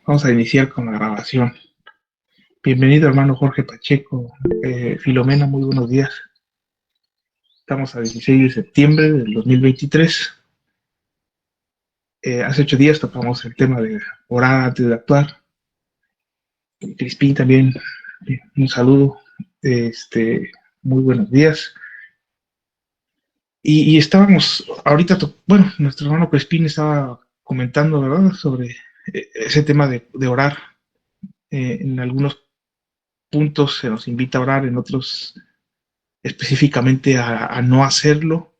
Vamos a iniciar con la grabación. Bienvenido, hermano Jorge Pacheco. Filomena, muy buenos días. Estamos a 16 de septiembre del 2023. Hace 8 días tocamos el tema de orar antes de actuar. Crispín también, un saludo. Muy buenos días. Y estábamos, ahorita, bueno, nuestro hermano Crispín estaba comentando, ¿verdad?, sobre ese tema de orar. En algunos puntos se nos invita a orar, en otros específicamente a no hacerlo,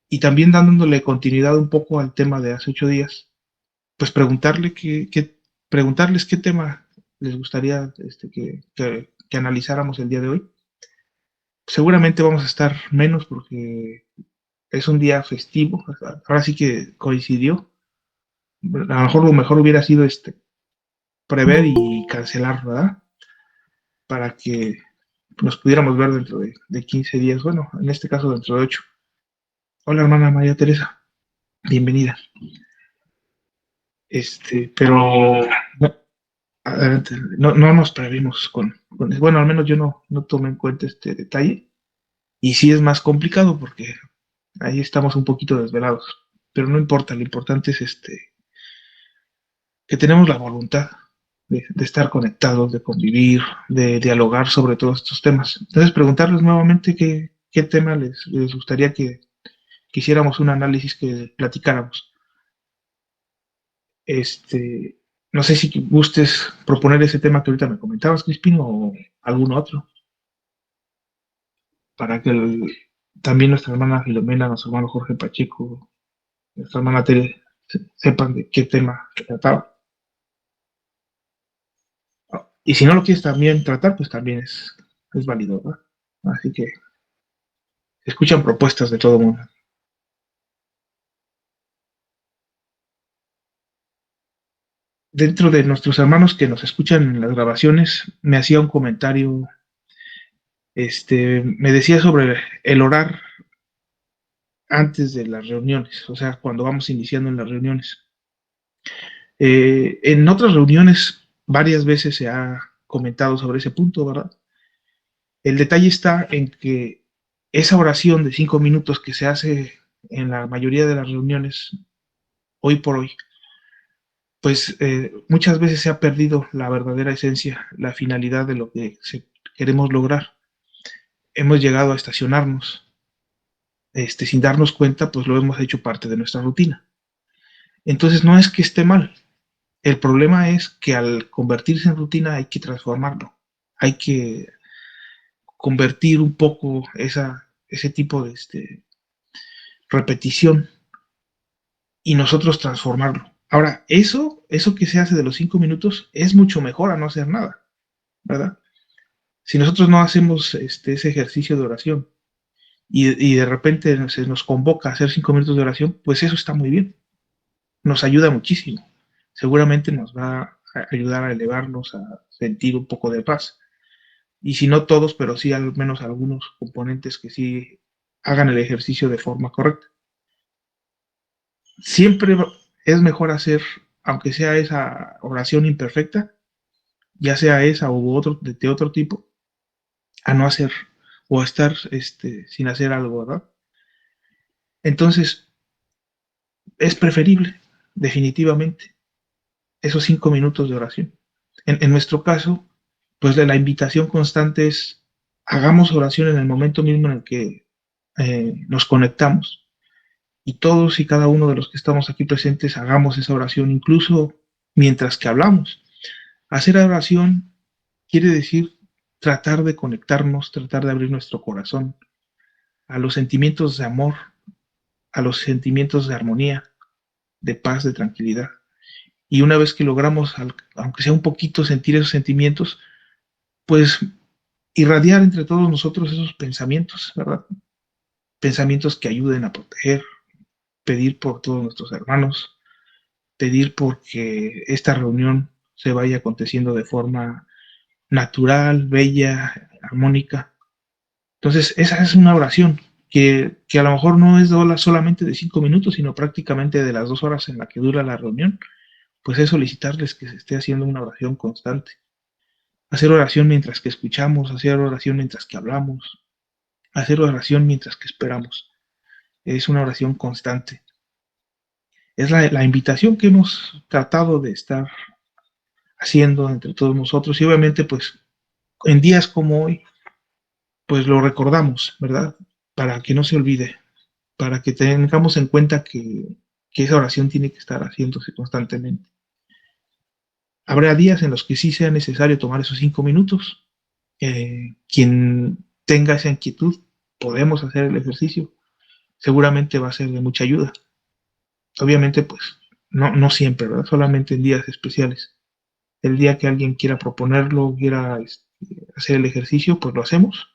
y también dándole continuidad un poco al tema de hace 8 días, pues preguntarles qué tema les gustaría que analizáramos el día de hoy. Seguramente vamos a estar menos porque es un día festivo, ahora sí que coincidió. A lo mejor hubiera sido prever y cancelar, ¿verdad? Para que nos pudiéramos ver dentro de 15 días, bueno, en este caso dentro de 8. Hola, hermana María Teresa, bienvenida. Pero no, adelante, no nos previmos bueno, al menos yo no tomé en cuenta este detalle, y sí es más complicado porque ahí estamos un poquito desvelados, pero no importa, lo importante es que tenemos la voluntad de estar conectados, de convivir, de dialogar sobre todos estos temas. Entonces, preguntarles nuevamente qué tema les gustaría que hiciéramos un análisis, que platicáramos. Este, no sé si gustes proponer ese tema que ahorita me comentabas, Crispin, o algún otro, para que también nuestra hermana Filomena, nuestro hermano Jorge Pacheco, nuestra hermana Tere sepan de qué tema se trataba. Y si no lo quieres también tratar, pues también es válido, ¿verdad? Así que escuchan propuestas de todo mundo. Dentro de nuestros hermanos que nos escuchan en las grabaciones, me hacía un comentario, me decía sobre el orar antes de las reuniones, o sea, cuando vamos iniciando en las reuniones. En otras reuniones varias veces se ha comentado sobre ese punto, ¿verdad? El detalle está en que esa oración de 5 minutos que se hace en la mayoría de las reuniones hoy por hoy, pues muchas veces se ha perdido la verdadera esencia, la finalidad de lo que queremos lograr. Hemos llegado a estacionarnos, sin darnos cuenta, pues lo hemos hecho parte de nuestra rutina. Entonces no es que esté mal. El problema es que al convertirse en rutina hay que transformarlo, hay que convertir un poco ese tipo de repetición y nosotros transformarlo. Ahora, eso que se hace de los 5 minutos es mucho mejor a no hacer nada, ¿verdad? Si nosotros no hacemos ese ejercicio de oración y de repente se nos convoca a hacer 5 minutos de oración, pues eso está muy bien, nos ayuda muchísimo. Seguramente nos va a ayudar a elevarnos, a sentir un poco de paz. Y si no todos, pero sí al menos algunos componentes que sí hagan el ejercicio de forma correcta. Siempre es mejor hacer, aunque sea esa oración imperfecta, ya sea esa u otro de otro tipo, a no hacer o a estar sin hacer algo, ¿verdad? Entonces, es preferible, definitivamente, esos 5 minutos de oración. En nuestro caso, pues la invitación constante es: hagamos oración en el momento mismo en el que nos conectamos, y todos y cada uno de los que estamos aquí presentes hagamos esa oración, incluso mientras que hablamos. Hacer oración quiere decir tratar de conectarnos, tratar de abrir nuestro corazón a los sentimientos de amor, a los sentimientos de armonía, de paz, de tranquilidad. Y una vez que logramos, aunque sea un poquito, sentir esos sentimientos, pues irradiar entre todos nosotros esos pensamientos, ¿verdad? Pensamientos que ayuden a proteger, pedir por todos nuestros hermanos, pedir porque esta reunión se vaya aconteciendo de forma natural, bella, armónica. Entonces, esa es una oración que a lo mejor no es solamente de 5 minutos, sino prácticamente de las 2 horas en la que dura la reunión. pues es solicitarles que se esté haciendo una oración constante. Hacer oración mientras que escuchamos, hacer oración mientras que hablamos, hacer oración mientras que esperamos. Es una oración constante. Es la invitación que hemos tratado de estar haciendo entre todos nosotros y obviamente pues en días como hoy pues lo recordamos, ¿verdad? Para que no se olvide, para que tengamos en cuenta que esa oración tiene que estar haciéndose constantemente. Habrá días en los que sí sea necesario tomar esos 5 minutos. Quien tenga esa inquietud, podemos hacer el ejercicio. Seguramente va a ser de mucha ayuda. Obviamente, pues, no siempre, ¿verdad? Solamente en días especiales. El día que alguien quiera proponerlo, quiera hacer el ejercicio, pues lo hacemos.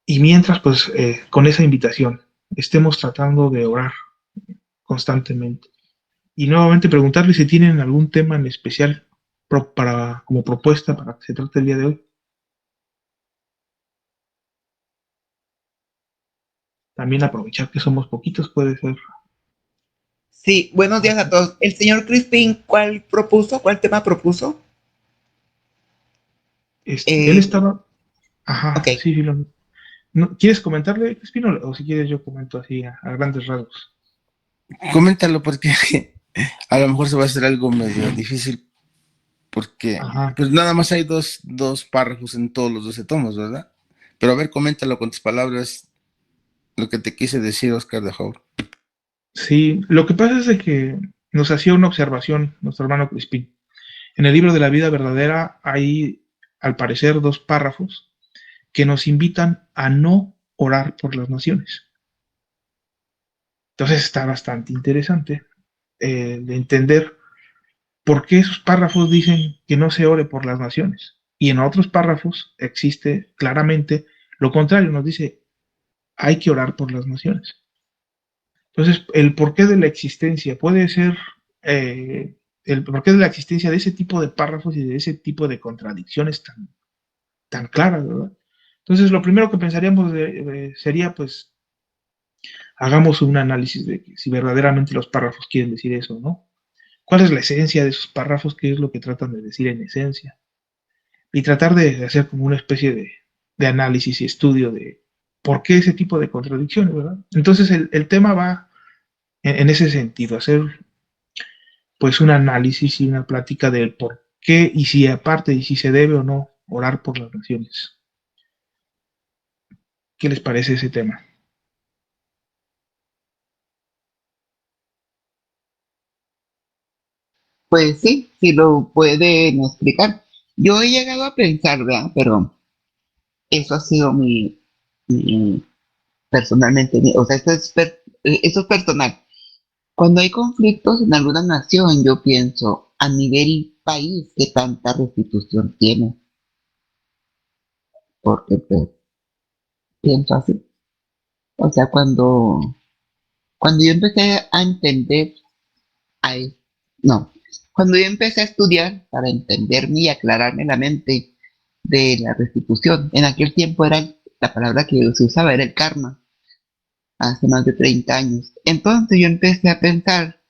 Y mientras, pues, con esa invitación, estemos tratando de orar constantemente. Y nuevamente preguntarle si tienen algún tema en especial como propuesta para que se trate el día de hoy. También aprovechar que somos poquitos puede ser. Sí, buenos días a todos. El señor Crispin, ¿cuál propuso? ¿Cuál tema propuso? Él Eh, estaba. Ajá, ok. sí, sí. No, ¿quieres comentarle, Espino, o si quieres yo comento así a grandes rasgos? Coméntalo porque a lo mejor se va a hacer algo medio difícil porque Ajá. pues nada más hay dos párrafos en todos los 12 tomos, ¿verdad? Pero a ver, coméntalo con tus palabras lo que te quise decir, Oscar de Jour. Sí, lo que pasa es de que nos hacía una observación nuestro hermano Crispín. En el libro de la vida verdadera hay, al parecer, 2 párrafos que nos invitan a no orar por las naciones. Entonces está bastante interesante de entender por qué esos párrafos dicen que no se ore por las naciones. Y en otros párrafos existe claramente lo contrario, nos dice hay que orar por las naciones. Entonces, el porqué de la existencia puede ser el porqué de la existencia de ese tipo de párrafos y de ese tipo de contradicciones tan claras, ¿verdad? Entonces, lo primero que pensaríamos sería, pues, hagamos un análisis de si verdaderamente los párrafos quieren decir eso, ¿no? ¿Cuál es la esencia de esos párrafos? ¿Qué es lo que tratan de decir en esencia? Y tratar de hacer como una especie de análisis y estudio de por qué ese tipo de contradicciones, ¿verdad? Entonces, el tema va en ese sentido, hacer pues un análisis y una plática del por qué y si aparte y si se debe o no orar por las naciones. ¿Qué les parece ese tema? Pues sí, sí lo pueden explicar. Yo he llegado a pensar, ¿verdad? Pero eso ha sido mi personalmente, o sea, eso es personal. Cuando hay conflictos en alguna nación, yo pienso, a nivel país, ¿qué tanta restitución tiene? Porque pues, pienso así. O sea, cuando yo empecé a entender, a, no, cuando yo empecé a estudiar para entenderme y aclararme la mente de la restitución, en aquel tiempo era la palabra que se usaba, era el karma, hace más de 30 años. Entonces yo empecé a pensar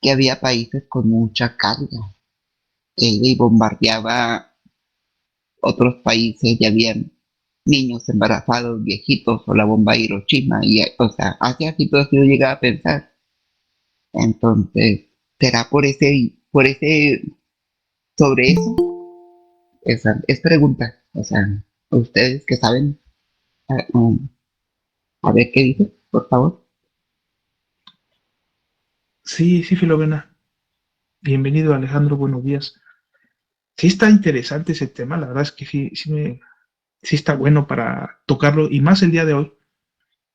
que había países con mucha carga, que iba y bombardeaba otros países, ya habían niños embarazados, viejitos, o la bomba de Hiroshima, y, o sea, hacia así todo yo llegaba a pensar. Entonces, ¿será sobre eso? Esa es pregunta. O sea, ustedes que saben, a ver qué dice, por favor. Sí, sí, Filomena. Bienvenido, Alejandro. Buenos días. Sí está interesante ese tema. La verdad es que sí está bueno para tocarlo y más el día de hoy,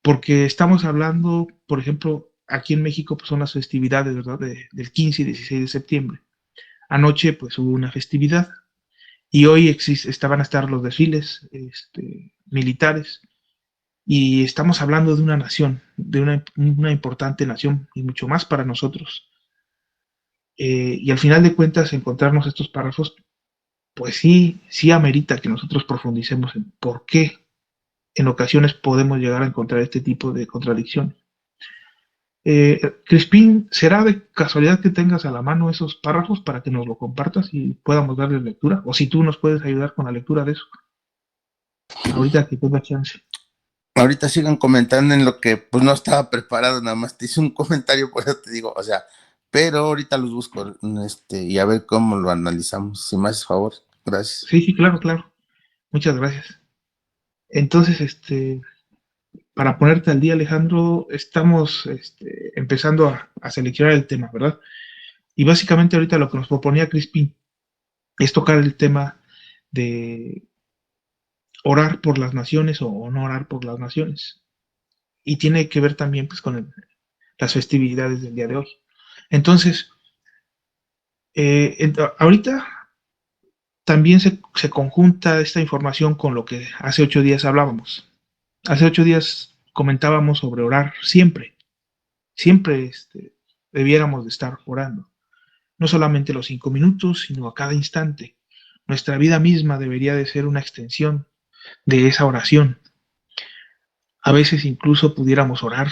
porque estamos hablando, por ejemplo, aquí en México pues son las festividades, ¿verdad? Del 15 y 16 de septiembre. Anoche pues hubo una festividad y hoy estaban a estar los desfiles militares y estamos hablando de una nación, de una importante nación y mucho más para nosotros. Y al final de cuentas, encontrarnos estos párrafos, pues sí amerita que nosotros profundicemos en por qué en ocasiones podemos llegar a encontrar este tipo de contradicciones. Crispín, ¿será de casualidad que tengas a la mano esos párrafos para que nos lo compartas y podamos darle lectura? O si tú nos puedes ayudar con la lectura de eso, ahorita que tenga chance. Ahorita sigan comentando en lo que pues no estaba preparado, nada más te hice un comentario, por eso te digo, o sea, pero ahorita los busco, y a ver cómo lo analizamos, si me haces favor, gracias. Sí, sí, claro, claro. Muchas gracias. Entonces, para ponerte al día, Alejandro, estamos empezando a seleccionar el tema, ¿verdad? Y básicamente ahorita lo que nos proponía Crispin es tocar el tema de orar por las naciones o no orar por las naciones. Y tiene que ver también pues, con las festividades del día de hoy. Entonces, ahorita también se conjunta esta información con lo que hace 8 días hablábamos. Hace 8 días comentábamos sobre orar siempre, siempre debiéramos de estar orando. No solamente los 5 minutos, sino a cada instante. Nuestra vida misma debería de ser una extensión de esa oración. A veces incluso pudiéramos orar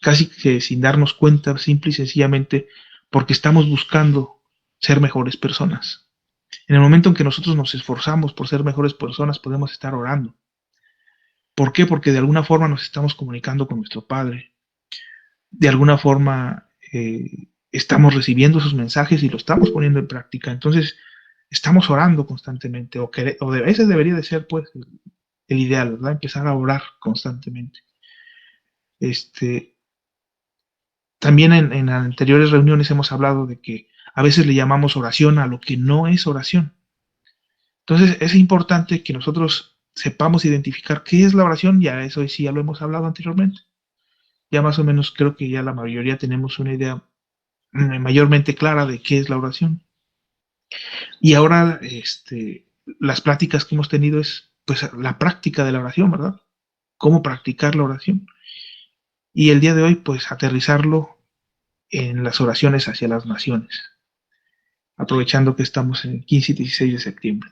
casi que sin darnos cuenta, simple y sencillamente porque estamos buscando ser mejores personas. En el momento en que nosotros nos esforzamos por ser mejores personas, podemos estar orando. ¿Por qué? Porque de alguna forma nos estamos comunicando con nuestro Padre. De alguna forma estamos recibiendo sus mensajes y lo estamos poniendo en práctica. Entonces, estamos orando constantemente, ese debería de ser, pues, el ideal, ¿verdad? Empezar a orar constantemente. Este, También en anteriores reuniones hemos hablado de que a veces le llamamos oración a lo que no es oración. Entonces es importante que nosotros sepamos identificar qué es la oración, ya eso sí ya lo hemos hablado anteriormente. Ya más o menos creo que ya la mayoría tenemos una idea mayormente clara de qué es la oración. Y ahora las pláticas que hemos tenido es pues la práctica de la oración, ¿verdad? Cómo practicar la oración. Y el día de hoy pues aterrizarlo en las oraciones hacia las naciones, aprovechando que estamos en el 15 y 16 de septiembre.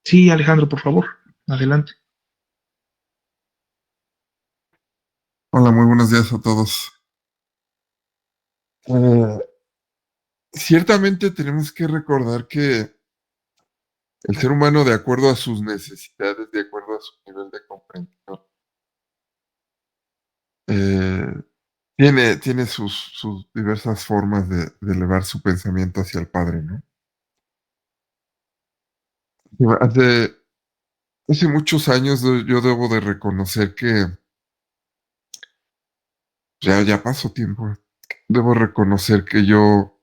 Sí, Alejandro, por favor, adelante. Hola, muy buenos días a todos. Ciertamente tenemos que recordar que el ser humano, de acuerdo a sus necesidades, de acuerdo a su nivel de comprensión, eh, tiene sus diversas formas de elevar su pensamiento hacia el Padre, ¿no? Y hace muchos años yo debo de reconocer que ya pasó tiempo. Debo reconocer que yo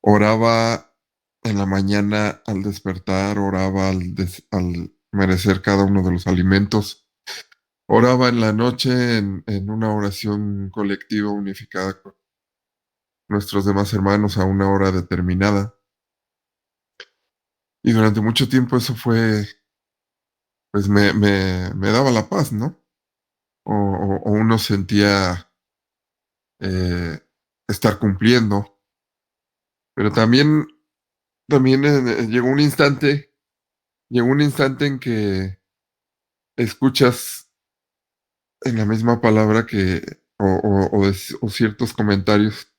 oraba en la mañana al despertar, oraba al merecer cada uno de los alimentos, oraba en la noche en una oración colectiva unificada con nuestros demás hermanos a una hora determinada. Y durante mucho tiempo eso pues me daba la paz, ¿no? O uno sentía eh, estar cumpliendo. Pero también llegó un instante en que escuchas en la misma palabra o ciertos comentarios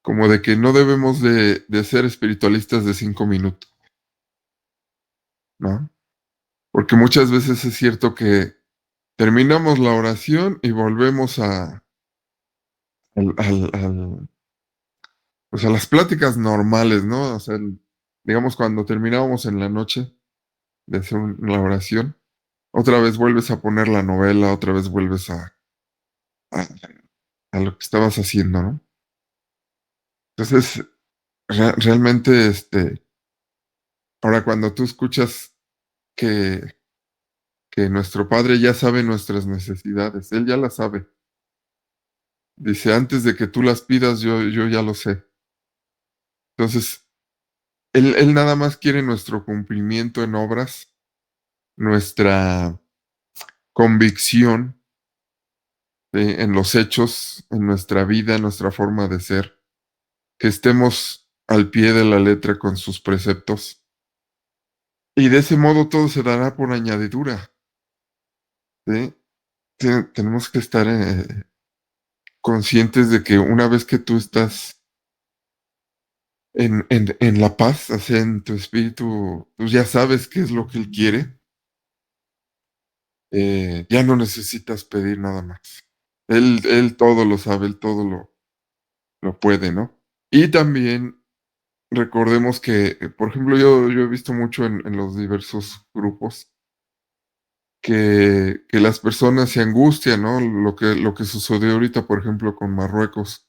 como de que no debemos de ser espiritualistas de 5 minutos, ¿no? Porque muchas veces es cierto que terminamos la oración y volvemos al, al- al- pues a las pláticas normales, ¿no? O sea, digamos cuando terminábamos en la noche de hacer la oración, otra vez vuelves a poner la novela, otra vez vuelves a, a lo que estabas haciendo, ¿no? Entonces, realmente, ahora cuando tú escuchas que, que nuestro Padre ya sabe nuestras necesidades, Él ya las sabe. Dice, antes de que tú las pidas, yo ya lo sé. Entonces, él nada más quiere nuestro cumplimiento en obras, nuestra convicción en los hechos, en nuestra vida, en nuestra forma de ser, que estemos al pie de la letra con sus preceptos. Y de ese modo todo se dará por añadidura. ¿Sí? Tenemos que estar conscientes de que una vez que tú estás en la paz, o sea, en tu espíritu, tú ya sabes qué es lo que él quiere, ya no necesitas pedir nada más. Él todo lo sabe, él todo lo puede, ¿no? Y también recordemos que, por ejemplo, yo he visto mucho en los diversos grupos que las personas se angustian, ¿no? Lo que sucedió ahorita, por ejemplo, con Marruecos.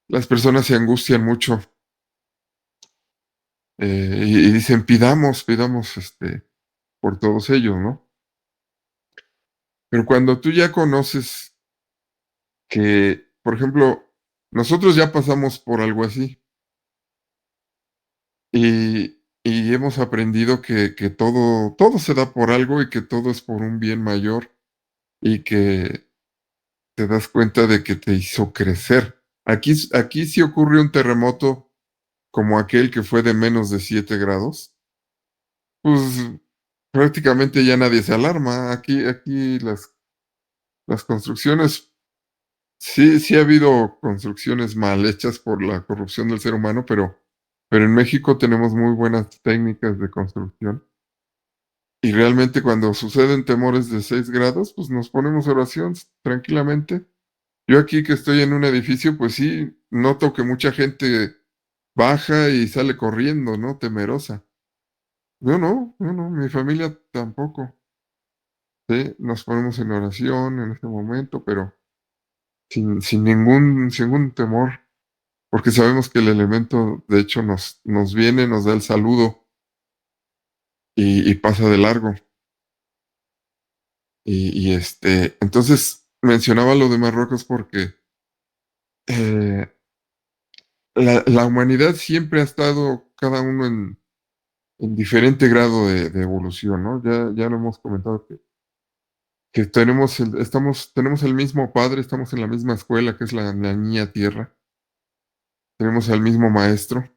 Las personas se angustian mucho y dicen, pidamos por todos ellos, ¿no? Pero cuando tú ya conoces que, por ejemplo, nosotros ya pasamos por algo así y hemos aprendido que todo se da por algo y que todo es por un bien mayor y que te das cuenta de que te hizo crecer. Aquí si ocurre un terremoto como aquel que fue de menos de 7 grados, pues prácticamente ya nadie se alarma. Aquí las construcciones, sí ha habido construcciones mal hechas por la corrupción del ser humano, pero en México tenemos muy buenas técnicas de construcción. Y realmente cuando suceden temores de 6 grados, pues nos ponemos oración tranquilamente. Yo aquí que estoy en un edificio, pues sí, noto que mucha gente baja y sale corriendo, ¿no? Temerosa. Yo no, mi familia tampoco. Sí, nos ponemos en oración en este momento, pero sin ningún temor, porque sabemos que el elemento, de hecho, nos viene, nos da el saludo y pasa de largo. Entonces mencionaba lo de Marruecos porque eh, la humanidad siempre ha estado cada uno en diferente grado de evolución, ¿no? Ya lo hemos comentado que tenemos el mismo padre, estamos en la misma escuela, que es la niña tierra, tenemos al mismo maestro,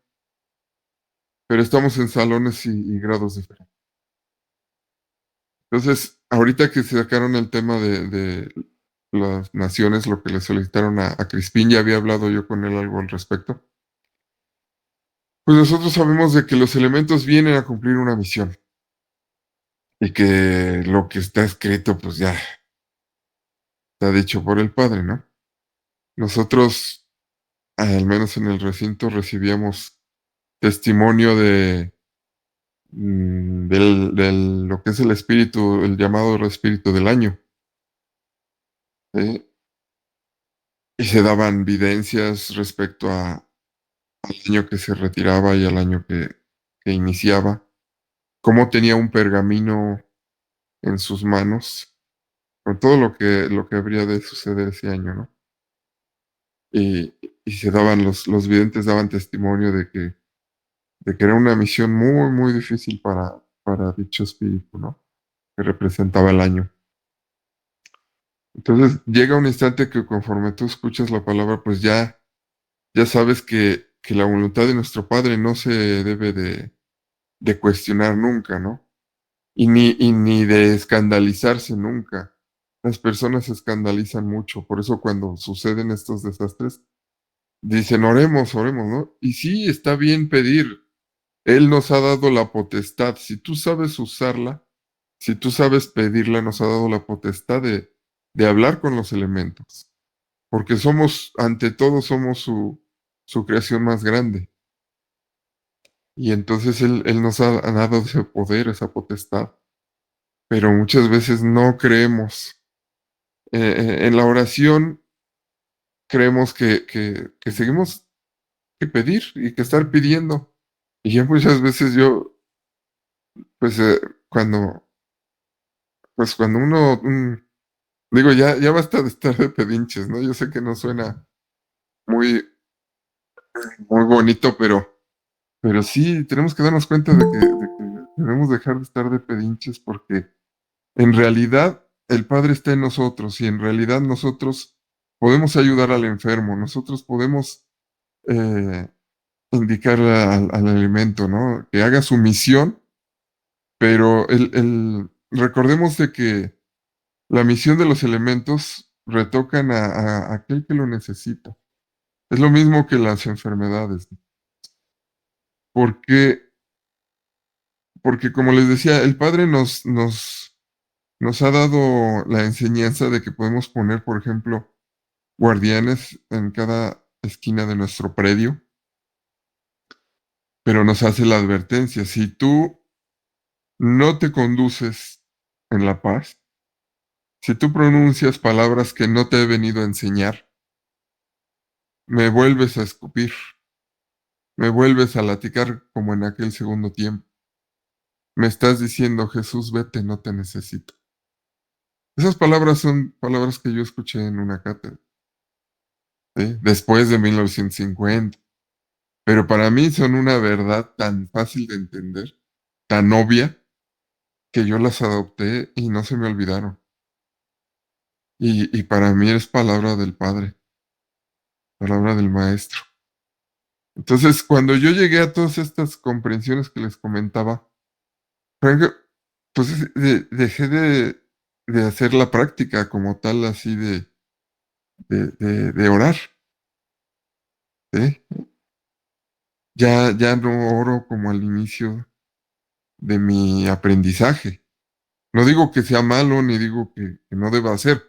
pero estamos en salones y grados diferentes. Entonces, ahorita que sacaron el tema de las naciones, lo que le solicitaron a Crispín, ya había hablado yo con él algo al respecto. Pues nosotros sabemos de que los elementos vienen a cumplir una misión y que lo que está escrito, pues ya está dicho por el Padre, ¿no? Nosotros, al menos en el recinto, recibíamos testimonio de lo que es el espíritu, el llamado espíritu del año. ¿Sí? Y se daban videncias respecto al año que se retiraba y al año que iniciaba. Cómo tenía un pergamino en sus manos con todo lo que habría de suceder ese año, ¿no? Y, y se daban, los videntes daban testimonio de que era una misión muy, muy difícil para dicho espíritu, ¿no? Que representaba el año. Entonces llega un instante que conforme tú escuchas la palabra, pues ya sabes que la voluntad de nuestro Padre no se debe de cuestionar nunca, ¿no? Y ni de escandalizarse nunca. Las personas se escandalizan mucho, por eso cuando suceden estos desastres, dicen, oremos, ¿no? Y sí, está bien pedir. Él nos ha dado la potestad. Si tú sabes usarla, si tú sabes pedirla, nos ha dado la potestad de hablar con los elementos. Porque ante todo, somos su creación más grande. Y entonces Él nos ha dado ese poder, esa potestad. Pero muchas veces no creemos. En la oración creemos que seguimos que pedir y que estar pidiendo. Y ya muchas veces yo, pues cuando uno, digo, ya basta de estar de pedinches, ¿no? Yo sé que no suena muy, muy bonito, pero sí tenemos que darnos cuenta de que debemos dejar de estar de pedinches porque en realidad el Padre está en nosotros y en realidad nosotros podemos ayudar al enfermo, nosotros podemos eh, indicar al alimento, ¿no? Que haga su misión, pero recordemos de que la misión de los elementos retocan a aquel que lo necesita. Es lo mismo que las enfermedades. ¿Por qué? Porque como les decía, el Padre nos ha dado la enseñanza de que podemos poner, por ejemplo, guardianes en cada esquina de nuestro predio, pero nos hace la advertencia, si tú no te conduces en la paz, si tú pronuncias palabras que no te he venido a enseñar, me vuelves a escupir, me vuelves a latigar como en aquel segundo tiempo. Me estás diciendo, Jesús, vete, no te necesito. Esas palabras son palabras que yo escuché en una cátedra, ¿sí? Después de 1950. Pero para mí son una verdad tan fácil de entender, tan obvia, que yo las adopté y no se me olvidaron. Y para mí es palabra del Padre, palabra del Maestro. Entonces, cuando yo llegué a todas estas comprensiones que les comentaba, pues dejé de hacer la práctica como tal, así de orar, ¿sí? Ya no oro como al inicio de mi aprendizaje. No digo que sea malo, ni digo que no deba hacer.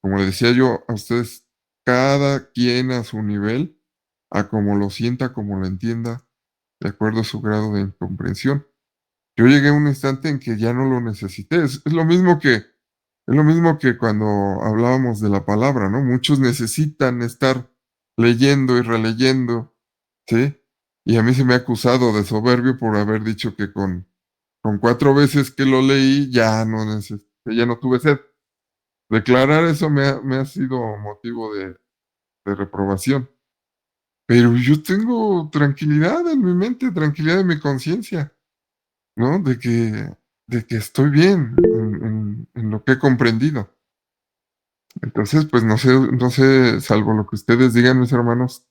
Como le decía yo a ustedes, cada quien a su nivel, a como lo sienta, como lo entienda, de acuerdo a su grado de comprensión. Yo llegué a un instante en que ya no lo necesité. Es lo mismo que cuando hablábamos de la palabra, ¿no? Muchos necesitan estar leyendo y releyendo, ¿sí? Y a mí se me ha acusado de soberbio por haber dicho que con 4 veces que lo leí ya no necesité, ya no tuve sed. Declarar eso me ha sido motivo de reprobación. Pero yo tengo tranquilidad en mi mente, tranquilidad en mi conciencia, ¿no? De que estoy bien en lo que he comprendido. Entonces, pues no sé, salvo lo que ustedes digan, mis hermanos,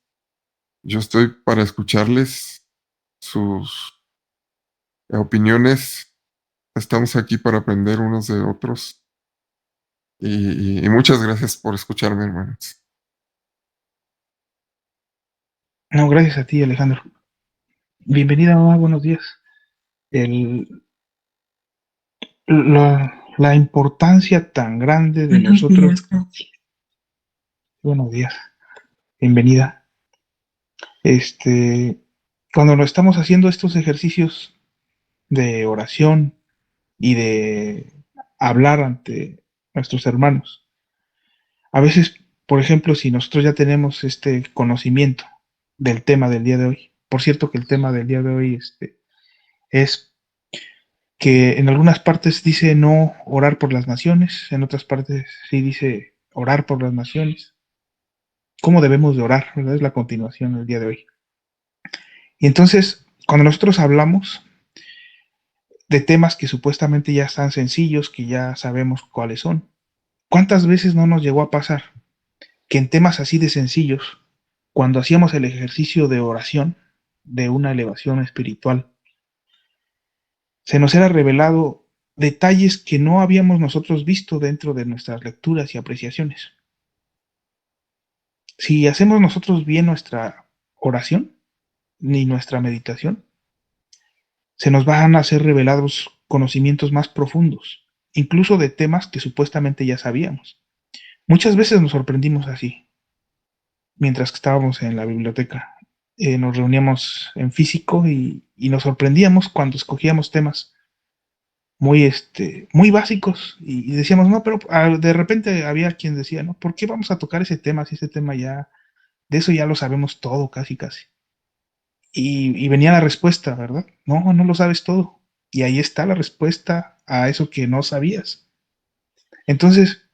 yo estoy para escucharles sus opiniones. Estamos aquí para aprender unos de otros. Y muchas gracias por escucharme, hermanos. No, gracias a ti, Alejandro. Bienvenida, mamá, buenos días. El, la importancia tan grande de Buenos nosotros. días, gracias. Buenos días, bienvenida. Cuando lo estamos haciendo estos ejercicios de oración y de hablar ante nuestros hermanos, a veces, por ejemplo, si nosotros ya tenemos este conocimiento del tema del día de hoy, por cierto que el tema del día de hoy es que en algunas partes dice no orar por las naciones, en otras partes sí dice orar por las naciones. ¿Cómo debemos de orar? ¿Verdad? Es la continuación del día de hoy. Y entonces, cuando nosotros hablamos de temas que supuestamente ya están sencillos, que ya sabemos cuáles son, ¿cuántas veces no nos llegó a pasar que en temas así de sencillos, cuando hacíamos el ejercicio de oración, de una elevación espiritual, se nos era revelado detalles que no habíamos nosotros visto dentro de nuestras lecturas y apreciaciones? Si hacemos nosotros bien nuestra oración ni nuestra meditación, se nos van a ser revelados conocimientos más profundos, incluso de temas que supuestamente ya sabíamos. Muchas veces nos sorprendimos así, mientras que estábamos en la biblioteca. Nos reuníamos en físico y nos sorprendíamos cuando escogíamos temas muy básicos y decíamos, no, pero de repente había quien decía, no, ¿por qué vamos a tocar ese tema si ese tema ya, de eso ya lo sabemos todo, casi, casi? Y venía la respuesta, ¿verdad? No, no lo sabes todo. Y ahí está la respuesta a eso que no sabías. Entonces,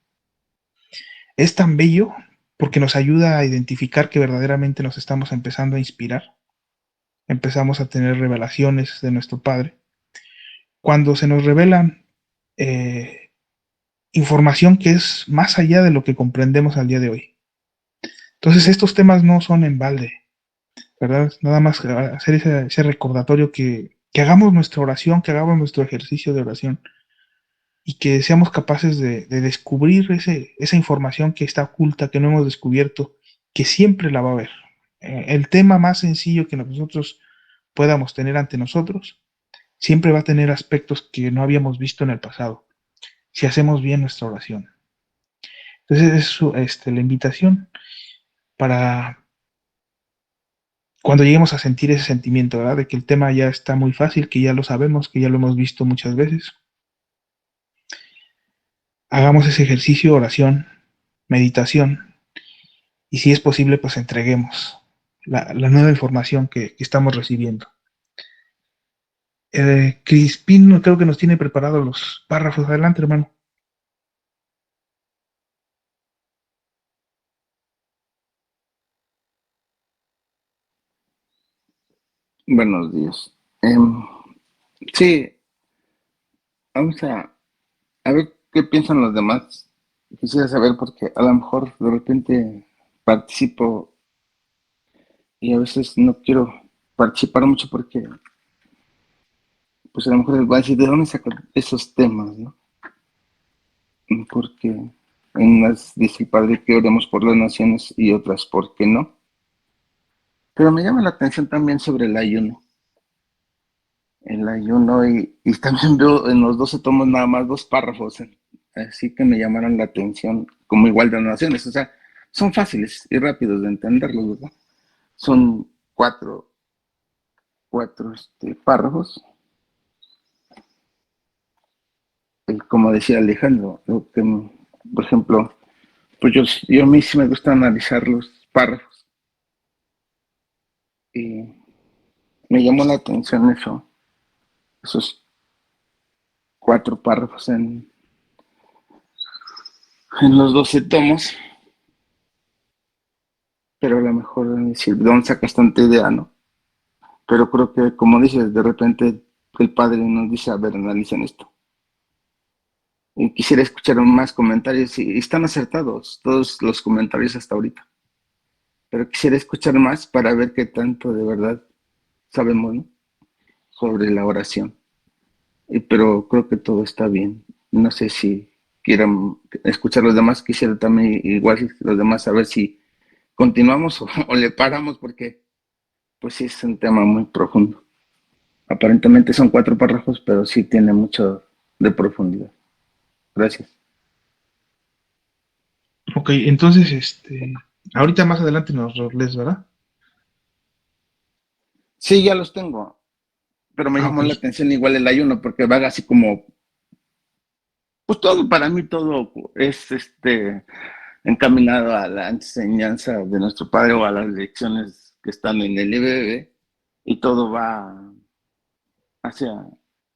es tan bello porque nos ayuda a identificar que verdaderamente nos estamos empezando a inspirar, empezamos a tener revelaciones de nuestro Padre. Cuando se nos revelan eh, información que es más allá de lo que comprendemos al día de hoy. Entonces, estos temas no son en balde, ¿verdad? Nada más hacer ese recordatorio que hagamos nuestra oración, que hagamos nuestro ejercicio de oración y que seamos capaces de descubrir esa información que está oculta, que no hemos descubierto, que siempre la va a haber. El tema más sencillo que nosotros podamos tener ante nosotros, siempre va a tener aspectos que no habíamos visto en el pasado, si hacemos bien nuestra oración. Entonces, la invitación para cuando lleguemos a sentir ese sentimiento, ¿verdad? De que el tema ya está muy fácil, que ya lo sabemos, que ya lo hemos visto muchas veces. Hagamos ese ejercicio, oración, meditación, y si es posible, pues entreguemos la nueva información que estamos recibiendo. Crispín, creo que nos tiene preparados los párrafos. Adelante, hermano. Buenos días. Sí, vamos a ver qué piensan los demás. Quisiera saber porque a lo mejor de repente participo y a veces no quiero participar mucho porque pues a lo mejor les voy a decir de dónde sacan esos temas, ¿no? Porque en unas dice el Padre que oremos por las naciones y otras porque no. Pero me llama la atención también sobre el ayuno. El ayuno y también veo en los 12 tomos nada más 2 párrafos, así que me llamaron la atención como igual de las naciones. O sea, son fáciles y rápidos de entenderlos, ¿verdad? Son cuatro párrafos. Y como decía Alejandro, lo que, por ejemplo, pues yo a mí sí me gusta analizar los párrafos y me llamó la atención esos 4 párrafos en los 12 tomos, pero a lo mejor decir, ¿de dónde sacas tanta idea, no? Pero creo que, como dices, de repente el Padre nos dice, a ver, analicen esto. Y quisiera escuchar más comentarios y están acertados todos los comentarios hasta ahorita. Pero quisiera escuchar más para ver qué tanto de verdad sabemos, ¿no? Sobre la oración. Pero creo que todo está bien. No sé si quieran escuchar los demás. Quisiera también igual los demás saber si continuamos o le paramos porque pues sí es un tema muy profundo. Aparentemente son 4 párrafos, pero sí tiene mucho de profundidad. Gracias. Ok, entonces, ahorita más adelante nos los lees, ¿verdad? Sí, ya los tengo, pero me Ah, llamó ok. la atención igual el ayuno porque va así como, pues todo, para mí todo es encaminado a la enseñanza de nuestro Padre o a las lecciones que están en el IBB y todo va hacia,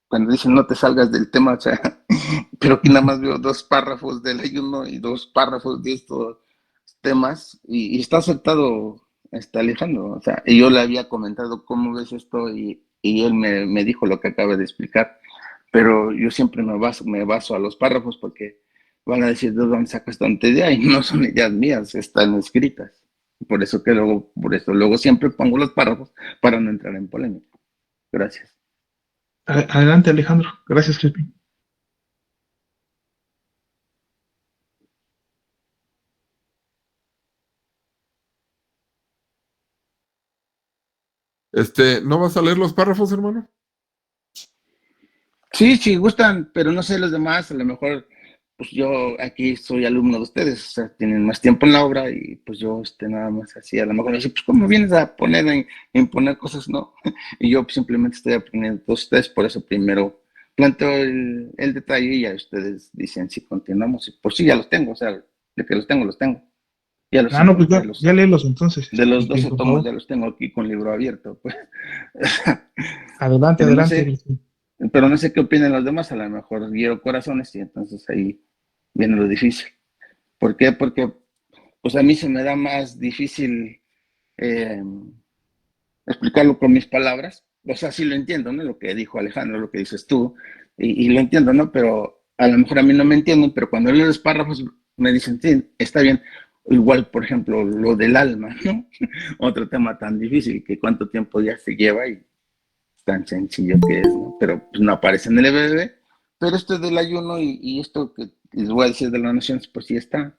cuando dicen no te salgas del tema, o sea, pero aquí nada más veo 2 párrafos del ayuno y 2 párrafos de estos temas y está aceptado, está Alejandro, o sea, y yo le había comentado cómo ves esto y él me dijo lo que acaba de explicar, pero yo siempre me baso a los párrafos porque van a decir de dónde sacas tanta idea y no son ideas mías, están escritas. Por eso luego siempre pongo los párrafos para no entrar en polémica. Gracias. Adelante, Alejandro. Gracias, Crispín. ¿No vas a leer los párrafos, hermano? Sí, sí, gustan, pero no sé los demás, a lo mejor, pues yo aquí soy alumno de ustedes, o sea, tienen más tiempo en la obra y pues yo nada más así, a lo mejor me dice, pues ¿cómo vienes a poner, imponer cosas? No, y yo simplemente estoy aprendiendo de ustedes, por eso primero planteo el detalle y ya ustedes dicen si continuamos, y pues sí, ya los tengo, o sea, de que los tengo, ya los Ah, no, pues encontré, ya léelos entonces, de los Crispín, 12 por tomos favor. ya los tengo aquí con libro abierto, pues. Adelante, Pero no adelante, sé, Crispín. pero no sé qué opinan los demás, a lo mejor guío corazones y entonces ahí viene lo difícil. ¿Por qué? Porque pues a mí se me da más difícil eh, explicarlo con mis palabras. O sea, sí lo entiendo, ¿no? Lo que dijo Alejandro, lo que dices tú, y lo entiendo, ¿no? Pero a lo mejor a mí no me entienden, pero cuando leo los párrafos me dicen, sí, está bien. Igual, por ejemplo, lo del alma, ¿no? Otro tema tan difícil que cuánto tiempo ya se lleva y tan sencillo que es, ¿no? Pero pues, no aparece en el EBB, Pero esto del ayuno y esto que les voy a decir de las naciones, pues sí está.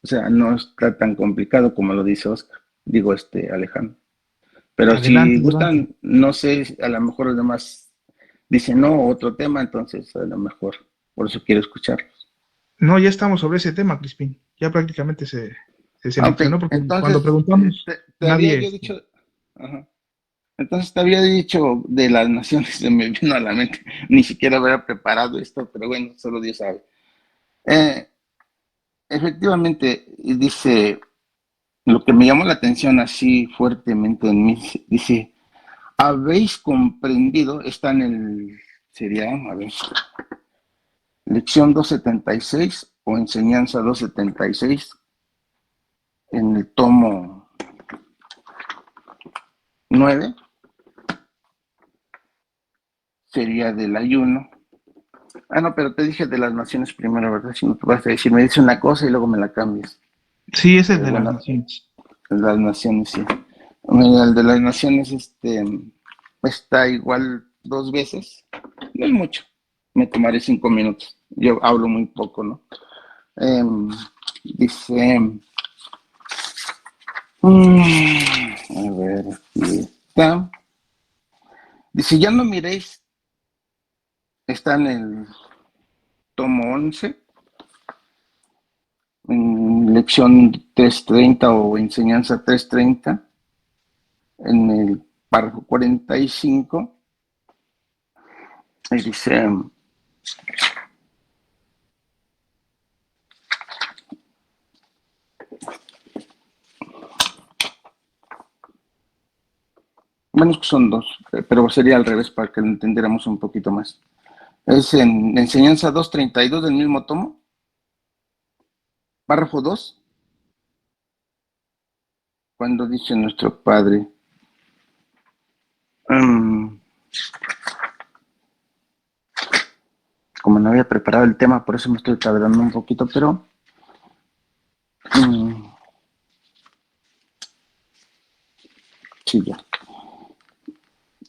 O sea, no está tan complicado como lo dice Oscar. Digo, Alejandro. Pero si Adelante, adelante. gustan, no sé, a lo mejor los demás dicen no, otro tema, entonces a lo mejor, por eso quiero escucharlos. No, ya estamos sobre ese tema, Crispín. Ya prácticamente se Ah, ok, seleccionó porque cuando entonces, preguntamos, te había nadie, yo dicho, ajá. Entonces te había dicho de las naciones, se me vino a la mente, ni siquiera había preparado esto, pero bueno, solo Dios sabe. Eh, Efectivamente, dice, lo que me llamó la atención así fuertemente en mí, dice, habéis comprendido, está en el, sería, a ver, lección 276 o enseñanza 276 en el tomo 9, sería del ayuno. Ah, no, pero te dije de las naciones primero, ¿verdad? Si no te vas a decir, me dice una cosa y luego me la cambias. sí, ese es Pero de las bueno, naciones. las naciones, sí. Mira, el de las naciones, está igual 2 veces. No es mucho. Me tomaré 5 minutos. Yo hablo muy poco, ¿no? Dice, a ver, aquí está. Dice, ya no miréis, está en el tomo 11, en lección 330 o enseñanza 330, en el párrafo 45, y dice, bueno, es que son dos, pero sería al revés para que lo entendiéramos un poquito más. Es en enseñanza 232 del mismo tomo, párrafo 2, cuando dice nuestro Padre, como no había preparado el tema, por eso me estoy tardando un poquito, pero sí, ya.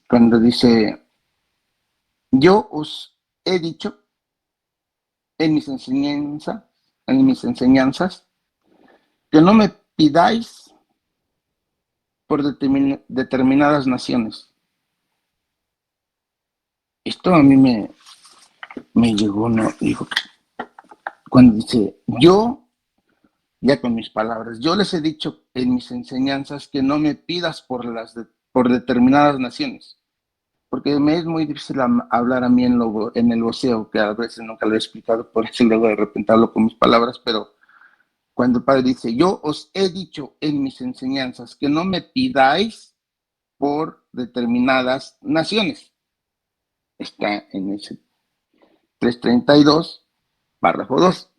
Cuando dice, yo os he dicho en mis enseñanzas, que no me pidáis por determinadas naciones. Esto a mí me llegó, ¿no? Digo, cuando dice, yo, ya con mis palabras, yo les he dicho en mis enseñanzas que no me pidas por determinadas naciones, porque me es muy difícil hablar a mí en el voceo, que a veces nunca lo he explicado, por eso luego de repente hablo con mis palabras, pero cuando el Padre dice, yo os he dicho en mis enseñanzas que no me pidáis por determinadas naciones. Está en ese 332, párrafo 2.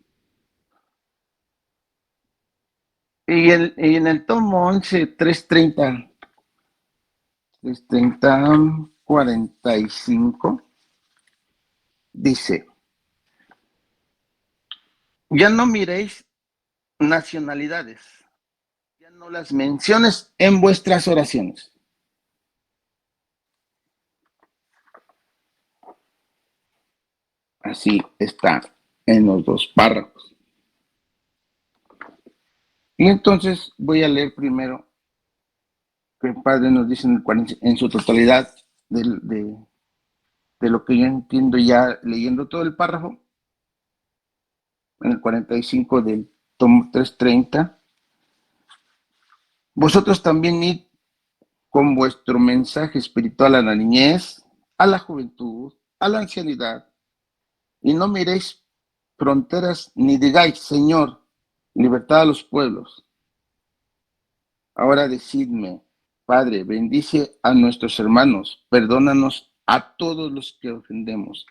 Y en el tomo 11, 45, dice, ya no miréis nacionalidades, ya no las menciones en vuestras oraciones. Así está en los dos párrafos. Y entonces voy a leer primero que el Padre nos dice en su totalidad de lo que yo entiendo ya leyendo todo el párrafo, en el 45 del tomo 330. Vosotros también id con vuestro mensaje espiritual a la niñez, a la juventud, a la ancianidad, y no miréis fronteras ni digáis, Señor, libertad a los pueblos. Ahora decidme, Padre, bendice a nuestros hermanos, perdónanos a todos los que ofendemos.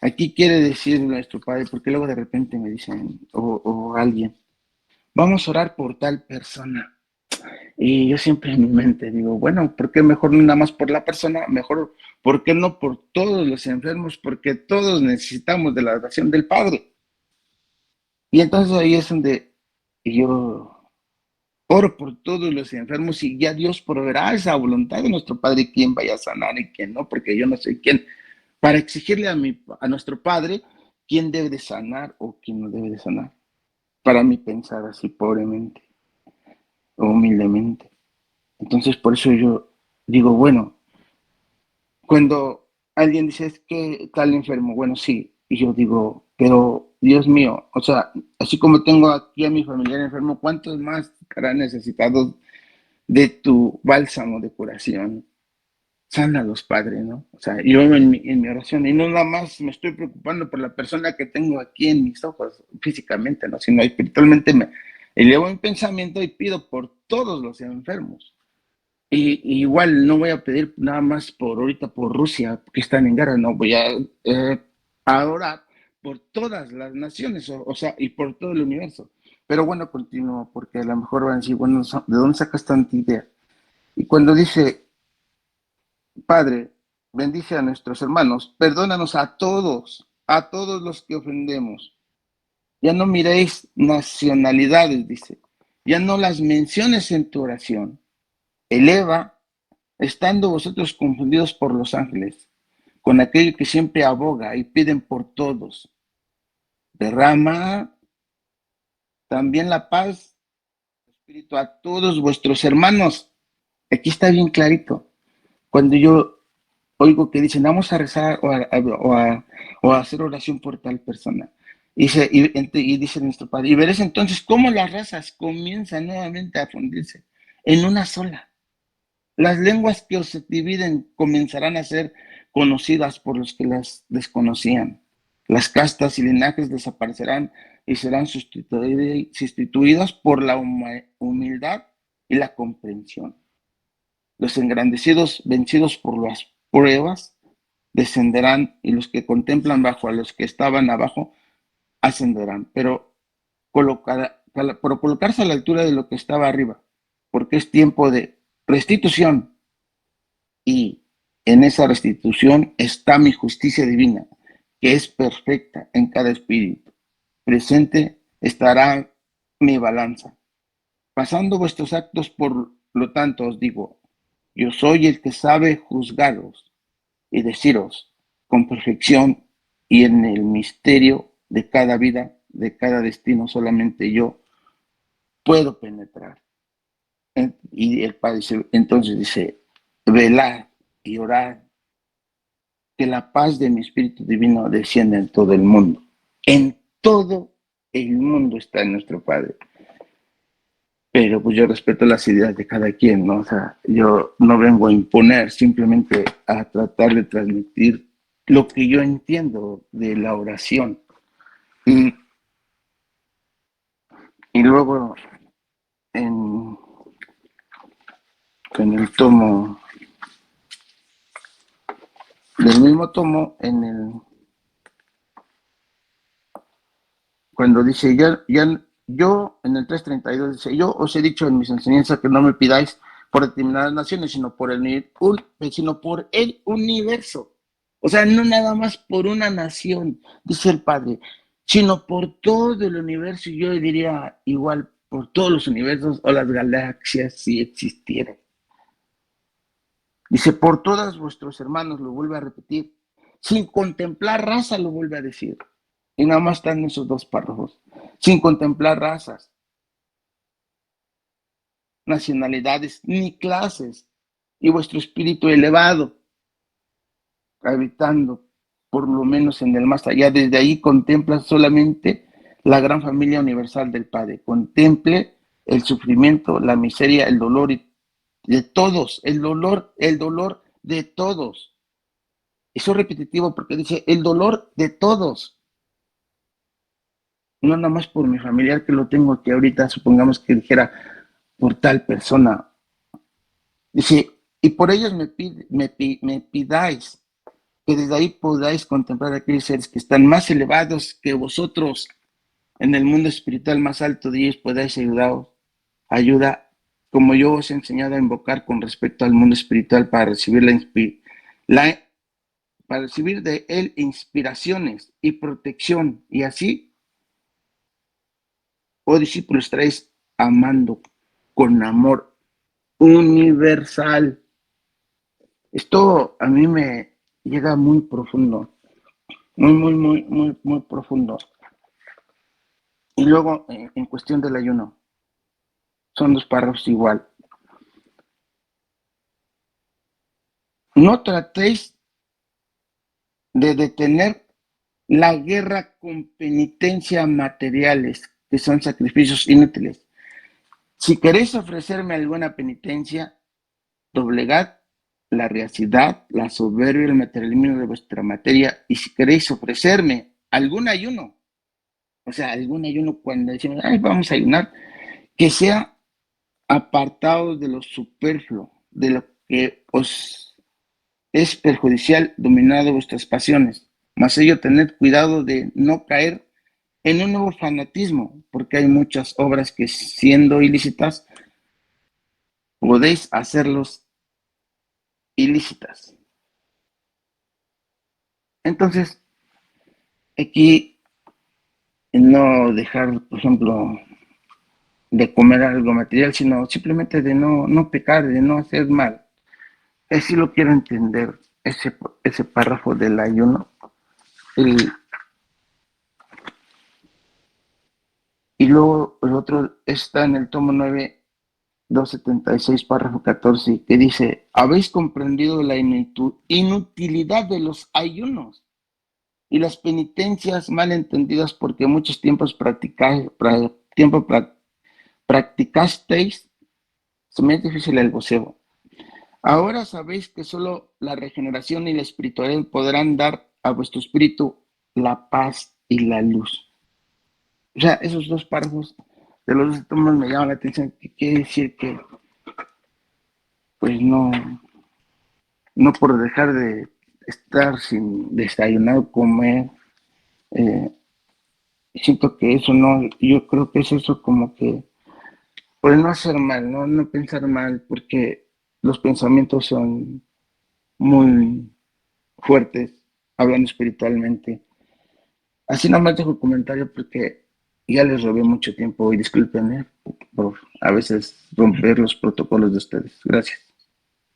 Aquí quiere decir nuestro Padre, porque luego de repente me dicen, o alguien, vamos a orar por tal persona. Y yo siempre en mi mente digo, bueno, ¿por qué mejor no nada más por la persona? Mejor, ¿por qué no por todos los enfermos? Porque todos necesitamos de la oración del Padre. Y entonces ahí es donde yo oro por todos los enfermos y ya Dios proveerá esa voluntad de nuestro Padre quién vaya a sanar y quién no, porque yo no sé quién. para exigirle a nuestro Padre quién debe de sanar o quién no debe de sanar. Para mí pensar así pobremente o humildemente. Entonces por eso yo digo, bueno, cuando alguien dice es que tal enfermo, bueno, sí, y yo digo, pero Dios mío, o sea, así como tengo aquí a mi familiar enfermo, ¿cuántos más estarán necesitados de tu bálsamo de curación? Sánalos, Padre, ¿no? O sea, yo en mi oración, y no nada más me estoy preocupando por la persona que tengo aquí en mis ojos físicamente, ¿no? Sino espiritualmente me elevo en pensamiento y pido por todos los enfermos. Y igual no voy a pedir nada más por ahorita por Rusia, que están en guerra, no, voy a orar por todas las naciones, o sea, y por todo el universo. Pero bueno, continúo, porque a lo mejor van a decir, bueno, ¿de dónde sacas tanta idea? Y cuando dice, Padre, bendice a nuestros hermanos, perdónanos a todos los que ofendemos. Ya no miréis nacionalidades, dice, ya no las menciones en tu oración. Eleva, estando vosotros confundidos por los ángeles, con aquello que siempre aboga y piden por todos. Derrama también la paz, Espíritu, a todos vuestros hermanos. Aquí está bien clarito. Cuando yo oigo que dicen, vamos a rezar o a hacer oración por tal persona. Y dice nuestro Padre, y veréis entonces cómo las razas comienzan nuevamente a fundirse en una sola. Las lenguas que os dividen comenzarán a ser conocidas por los que las desconocían. Las castas y linajes desaparecerán y serán sustituidas por la humildad y la comprensión. Los engrandecidos, vencidos por las pruebas, descenderán, y los que contemplan bajo a los que estaban abajo ascenderán, pero por colocarse a la altura de lo que estaba arriba, porque es tiempo de restitución, y en esa restitución está mi justicia divina, que es perfecta en cada espíritu. Presente estará mi balanza. Pasando vuestros actos, por lo tanto, os digo, yo soy el que sabe juzgaros y deciros con perfección, y en el misterio de cada vida, de cada destino, solamente yo puedo penetrar. Y el Padre entonces dice, velad y orad, que la paz de mi Espíritu Divino descienda en todo el mundo. En todo el mundo está en nuestro Padre. Pero pues yo respeto las ideas de cada quien, ¿no? O sea, yo no vengo a imponer, simplemente a tratar de transmitir lo que yo entiendo de la oración. Y, y luego en el tomo, del mismo tomo, cuando dice, yo en el 3:32 dice, yo os he dicho en mis enseñanzas que no me pidáis por determinadas naciones, sino por el universo. O sea, no nada más por una nación, dice el Padre, sino por todo el universo. Y yo diría igual por todos los universos o las galaxias si existieran. Dice, por todos vuestros hermanos, lo vuelve a repetir. Sin contemplar raza, lo vuelve a decir. Y nada más están esos dos párrafos. Sin contemplar razas, nacionalidades, ni clases. Y vuestro espíritu elevado, habitando por lo menos en el más allá. Desde ahí contempla solamente la gran familia universal del Padre. Contemple el sufrimiento, la miseria, el dolor de todos. El dolor de todos. Eso es repetitivo porque dice el dolor de todos. No nada más por mi familiar que lo tengo aquí ahorita, supongamos que dijera por tal persona. Dice, y por ellos me pidáis que desde ahí podáis contemplar a aquellos seres que están más elevados que vosotros en el mundo espiritual más alto de ellos, podáis ayuda, como yo os he enseñado a invocar con respecto al mundo espiritual para recibir para recibir de él inspiraciones y protección, y así, oh discípulos, traéis amando con amor universal. Esto a mí me llega muy profundo, muy profundo. Y luego, en cuestión del ayuno, son 2 párrafos igual. No tratéis de detener la guerra con penitencia materiales, que son sacrificios inútiles. Si queréis ofrecerme alguna penitencia, doblegad la reacidad, la soberbia y el materialismo de vuestra materia. Y si queréis ofrecerme algún ayuno, o sea, algún ayuno cuando decimos, ay, vamos a ayunar, que sea apartado de lo superfluo, de lo que os es perjudicial, dominado vuestras pasiones. Mas ello tened cuidado de no caer en un nuevo fanatismo, porque hay muchas obras que siendo ilícitas, podéis hacerlos ilícitas. Entonces, aquí no dejar, por ejemplo, de comer algo material, sino simplemente de no pecar, de no hacer mal. Así lo quiero entender, ese párrafo del ayuno. Y luego el otro está en el tomo 9, 276, párrafo 14, que dice, habéis comprendido la inutilidad de los ayunos y las penitencias mal entendidas porque muchos practicasteis, se me es difícil el voceo. Ahora sabéis que solo la regeneración y la espiritualidad podrán dar a vuestro espíritu la paz y la luz. O sea, esos 2 párrafos de los 2 tomos me llaman la atención, que quiere decir que, pues no por dejar de estar sin desayunar, comer, siento que eso no, yo creo que es eso como que, pues no hacer mal, no pensar mal, porque los pensamientos son muy fuertes, hablando espiritualmente. Así nomás dejo el comentario porque ya les robé mucho tiempo y discúlpenme por a veces romper los protocolos de ustedes. Gracias.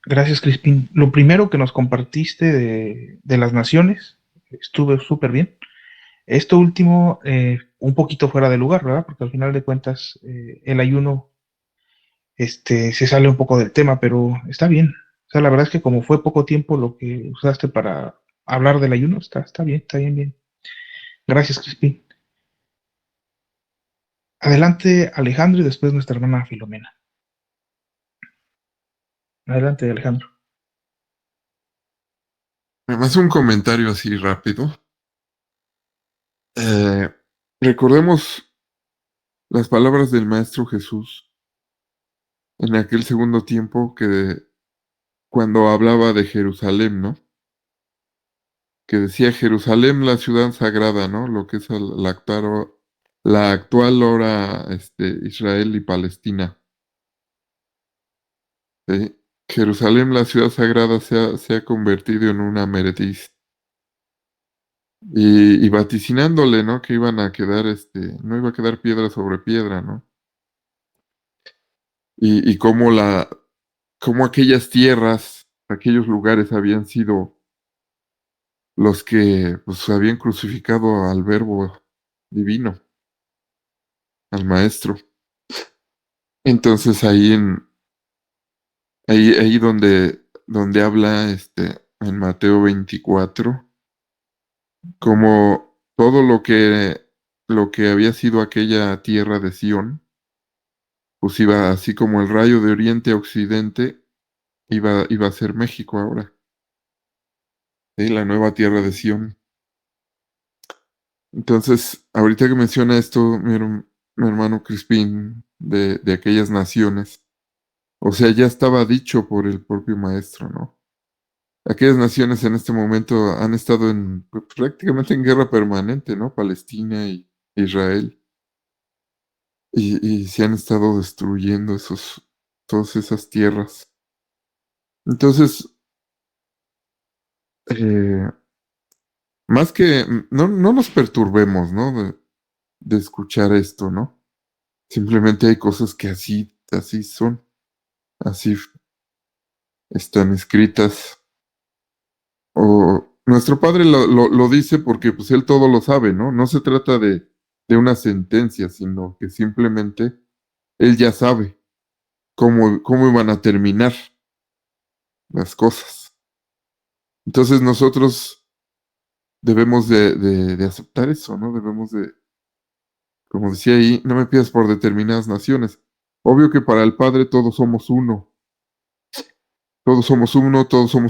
Gracias, Crispín. Lo primero que nos compartiste de las naciones estuvo súper bien. Esto último, un poquito fuera de lugar, ¿verdad? Porque al final de cuentas, el ayuno se sale un poco del tema, pero está bien. O sea, la verdad es que como fue poco tiempo lo que usaste para hablar del ayuno, está bien, está bien, bien. Gracias, Crispín. Adelante, Alejandro, y después nuestra hermana Filomena. Adelante, Alejandro. Además, un comentario así rápido. Eh, recordemos las palabras del Maestro Jesús en aquel segundo tiempo que cuando hablaba de Jerusalén, ¿no? Que decía Jerusalén, la ciudad sagrada, ¿no? Lo que es la actual hora Israel y Palestina. ¿Sí? Jerusalén, la ciudad sagrada, se ha convertido en una meretriz. Y vaticinándole, ¿no? Que iban a quedar, no iba a quedar piedra sobre piedra, ¿no? Y cómo aquellas tierras, aquellos lugares habían sido los que pues, habían crucificado al verbo divino, al maestro. Entonces ahí donde habla en Mateo 24, como todo lo que había sido aquella tierra de Sión, pues iba así como el rayo de oriente a occidente, iba a ser México ahora, ¿sí? La nueva tierra de Sión. Entonces, ahorita que menciona esto, mi hermano Crispín, de aquellas naciones, o sea, ya estaba dicho por el propio maestro, ¿no? Aquellas naciones en este momento han estado pues, prácticamente en guerra permanente, ¿no? Palestina y Israel. Y se han estado destruyendo todas esas tierras. Entonces, eh, más que, no nos perturbemos, ¿no? De escuchar esto, ¿no? Simplemente hay cosas que así son, así están escritas. o nuestro Padre lo dice porque pues Él todo lo sabe, ¿no? No se trata de una sentencia, sino que simplemente Él ya sabe cómo iban a terminar las cosas. Entonces nosotros debemos de aceptar eso, ¿no? Debemos de, como decía ahí, no me pidas por determinadas naciones. Obvio que para el Padre todos somos uno, todos somos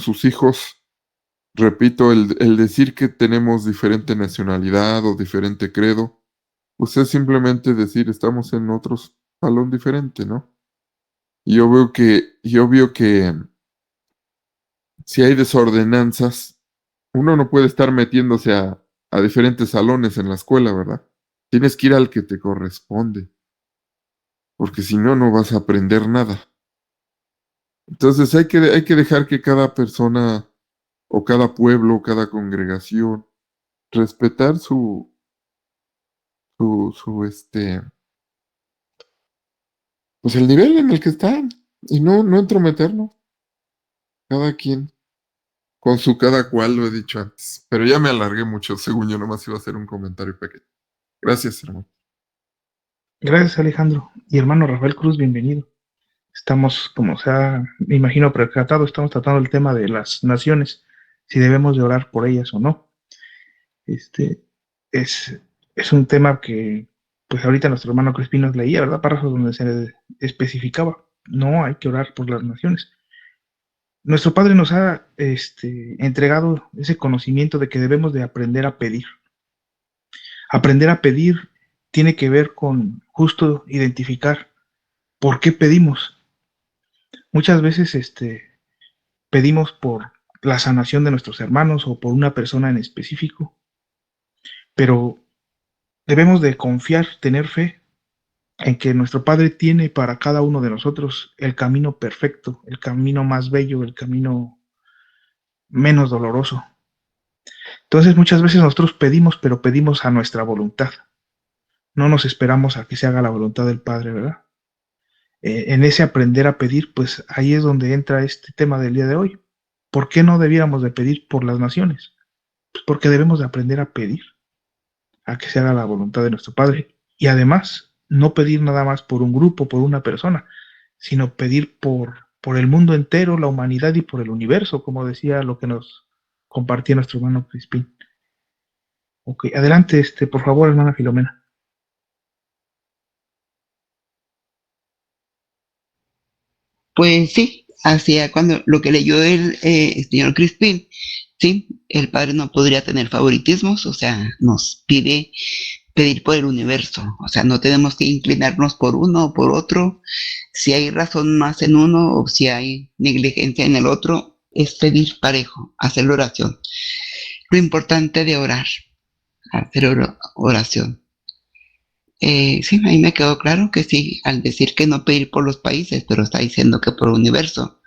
sus hijos. Repito, el decir que tenemos diferente nacionalidad o diferente credo, pues es simplemente decir estamos en otro salón diferente, ¿no? Y obvio que si hay desordenanzas, uno no puede estar metiéndose a diferentes salones en la escuela, ¿verdad? Tienes que ir al que te corresponde, porque si no, no vas a aprender nada. Entonces hay que dejar que cada persona o cada pueblo, cada congregación, respetar su pues el nivel en el que están y no entrometernos, cada quien con su cada cual, lo he dicho antes. Pero ya me alargué mucho, según yo nomás iba a hacer un comentario pequeño. Gracias, hermano. Gracias, Alejandro. Y hermano Rafael Cruz, bienvenido. Estamos, como se ha, me imagino, percatado, estamos tratando el tema de las naciones, si debemos de orar por ellas o no. Este, es, es un tema que, pues ahorita nuestro hermano Crispín nos leía, ¿verdad? Párrafos donde se especificaba, no hay que orar por las naciones. Nuestro Padre nos ha entregado ese conocimiento de que debemos de aprender a pedir. Aprender a pedir tiene que ver con justo identificar por qué pedimos. Muchas veces pedimos por la sanación de nuestros hermanos o por una persona en específico, pero debemos de confiar, tener fe en que nuestro Padre tiene para cada uno de nosotros el camino perfecto, el camino más bello, el camino menos doloroso. Entonces muchas veces nosotros pedimos, pero pedimos a nuestra voluntad. No nos esperamos a que se haga la voluntad del Padre, ¿verdad? En ese aprender a pedir, pues ahí es donde entra este tema del día de hoy. ¿Por qué no debiéramos de pedir por las naciones? Pues porque debemos de aprender a pedir, a que se haga la voluntad de nuestro Padre. Y además, no pedir nada más por un grupo, por una persona, sino pedir por el mundo entero, la humanidad y por el universo, como decía lo que nos compartía nuestro hermano Crispín. Ok, adelante, por favor, hermana Filomena. Pues sí, hacia cuando lo que leyó el señor Crispin, sí, el Padre no podría tener favoritismos, o sea, nos pide pedir por el universo, o sea, no tenemos que inclinarnos por uno o por otro, si hay razón más en uno o si hay negligencia en el otro, es pedir parejo, hacer la oración. Lo importante de orar, hacer oración. Sí, a mí me quedó claro que sí, al decir que no pedir por los países, pero está diciendo que por el universo.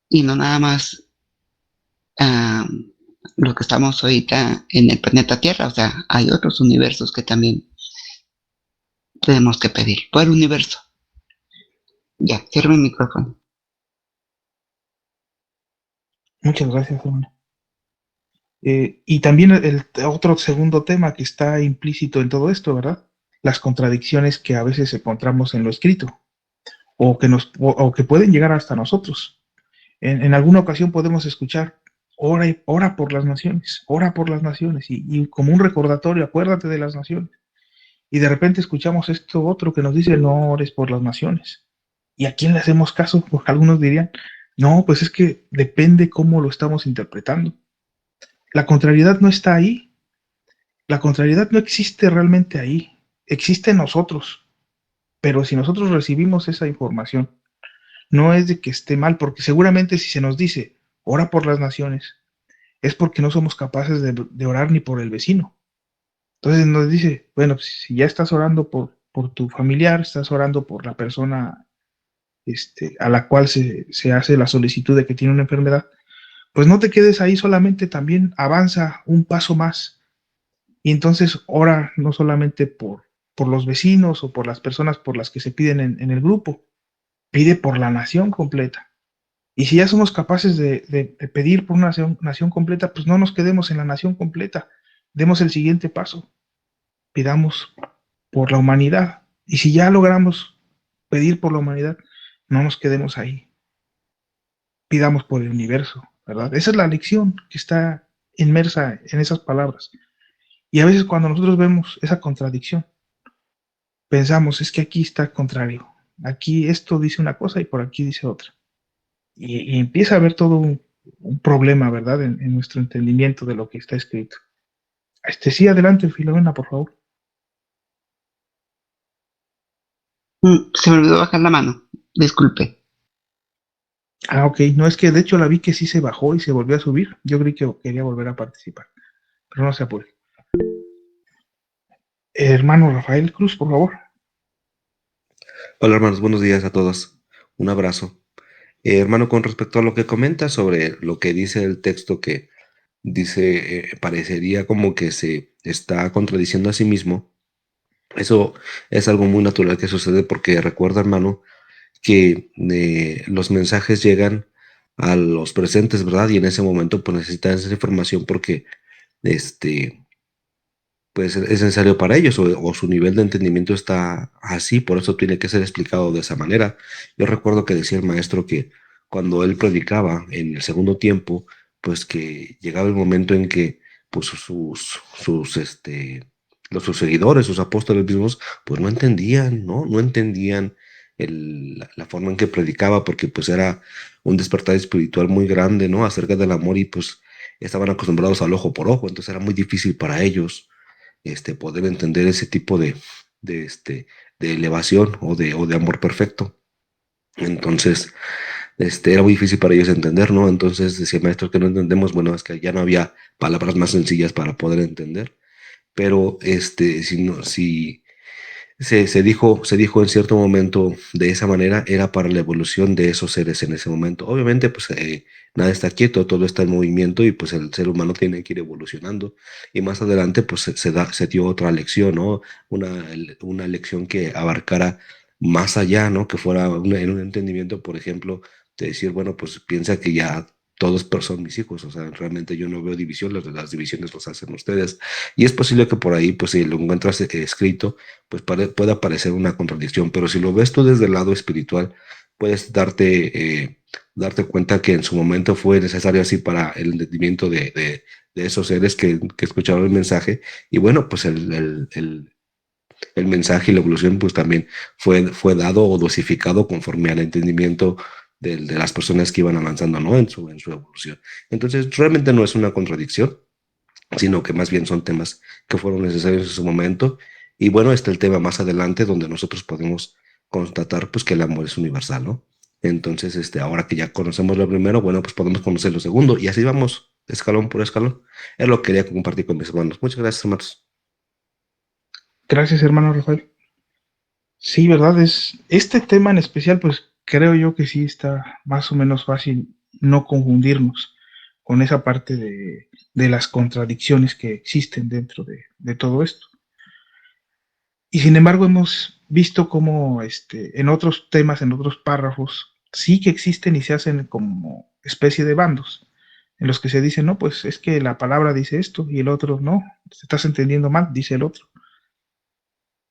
Y no nada más ah, lo que estamos ahorita en el planeta Tierra, o sea, hay otros universos que también tenemos que pedir por el universo. Ya, cierro el micrófono. Muchas gracias, hermana. Y también el otro segundo tema que está implícito en todo esto, ¿verdad? Las contradicciones que a veces encontramos en lo escrito o que pueden llegar hasta nosotros. En alguna ocasión podemos escuchar, ora por las naciones, ora por las naciones, y como un recordatorio, acuérdate de las naciones. Y de repente escuchamos esto otro que nos dice, no ores por las naciones. ¿Y a quién le hacemos caso? Porque algunos dirían, no, pues es que depende cómo lo estamos interpretando. La contrariedad no está ahí, la contrariedad no existe realmente ahí, existe en nosotros, pero si nosotros recibimos esa información, no es de que esté mal, porque seguramente si se nos dice, ora por las naciones, es porque no somos capaces de orar ni por el vecino. Entonces nos dice, bueno, si ya estás orando por tu familiar, estás orando por la persona a la cual se hace la solicitud de que tiene una enfermedad, pues no te quedes ahí solamente, también avanza un paso más y entonces ora no solamente por los vecinos o por las personas por las que se piden en el grupo, pide por la nación completa. Y si ya somos capaces de pedir por una nación completa, pues no nos quedemos en la nación completa. Demos el siguiente paso. Pidamos por la humanidad. Y si ya logramos pedir por la humanidad, no nos quedemos ahí. Pidamos por el universo, ¿verdad? Esa es la lección que está inmersa en esas palabras. Y a veces cuando nosotros vemos esa contradicción, pensamos, es que aquí está contrario. Aquí esto dice una cosa y por aquí dice otra. Y empieza a haber todo un problema, ¿verdad? En nuestro entendimiento de lo que está escrito. Sí, adelante, Filomena, por favor. Se me olvidó bajar la mano. Disculpe. Ah, ok. No, es que de hecho la vi que sí se bajó y se volvió a subir. Yo creí que quería volver a participar, pero no se apure. Hermano Rafael Cruz, por favor. Hola hermanos, buenos días a todos. Un abrazo. Hermano, con respecto a lo que comenta sobre lo que dice el texto que dice, parecería como que se está contradiciendo a sí mismo. Eso es algo muy natural que sucede porque recuerda, hermano, que los mensajes llegan a los presentes, ¿verdad? Y en ese momento pues necesitan esa información porque este, pues es necesario para ellos o su nivel de entendimiento está así, por eso tiene que ser explicado de esa manera. Yo recuerdo que decía el maestro que cuando él predicaba en el segundo tiempo, pues que llegaba el momento en que pues sus seguidores, sus apóstoles mismos, pues no entendían, ¿no? No entendían la forma en que predicaba porque pues era un despertar espiritual muy grande, ¿no? Acerca del amor y pues estaban acostumbrados al ojo por ojo, entonces era muy difícil para ellos poder entender ese tipo de, este, de elevación o de amor perfecto. Entonces, era muy difícil para ellos entender, ¿no? Entonces decía maestro que no entendemos, bueno, es que ya no había palabras más sencillas para poder entender, pero si se dijo en cierto momento de esa manera, era para la evolución de esos seres en ese momento. Obviamente, pues nada está quieto, todo está en movimiento y pues el ser humano tiene que ir evolucionando. Y más adelante, pues se dio otra lección, ¿no? Una lección que abarcara más allá, ¿no? Que fuera en un entendimiento, por ejemplo, de decir, bueno, pues piensa que ya todos son mis hijos, o sea, realmente yo no veo división, las divisiones los hacen ustedes. Y es posible que por ahí, pues si lo encuentras escrito, pues pueda parecer una contradicción, pero si lo ves tú desde el lado espiritual, puedes darte cuenta que en su momento fue necesario así para el entendimiento de esos seres que escucharon el mensaje, y bueno, pues el mensaje y la evolución pues también fue dado o dosificado conforme al entendimiento de las personas que iban avanzando, ¿no? En su evolución. Entonces, realmente no es una contradicción, sino que más bien son temas que fueron necesarios en su momento. Y bueno, está el tema más adelante donde nosotros podemos constatar pues que el amor es universal, ¿no? Entonces, ahora que ya conocemos lo primero, bueno, pues podemos conocer lo segundo y así vamos, escalón por escalón. Es lo que quería compartir con mis hermanos. Muchas gracias, hermanos. Gracias, hermano Rafael. Sí, ¿verdad? Este tema en especial, pues creo yo que sí está más o menos fácil no confundirnos con esa parte de las contradicciones que existen dentro de todo esto. Y sin embargo, hemos visto cómo en otros temas, en otros párrafos, sí que existen y se hacen como especie de bandos, en los que se dice, no, pues es que la palabra dice esto y el otro no, te estás entendiendo mal, dice el otro.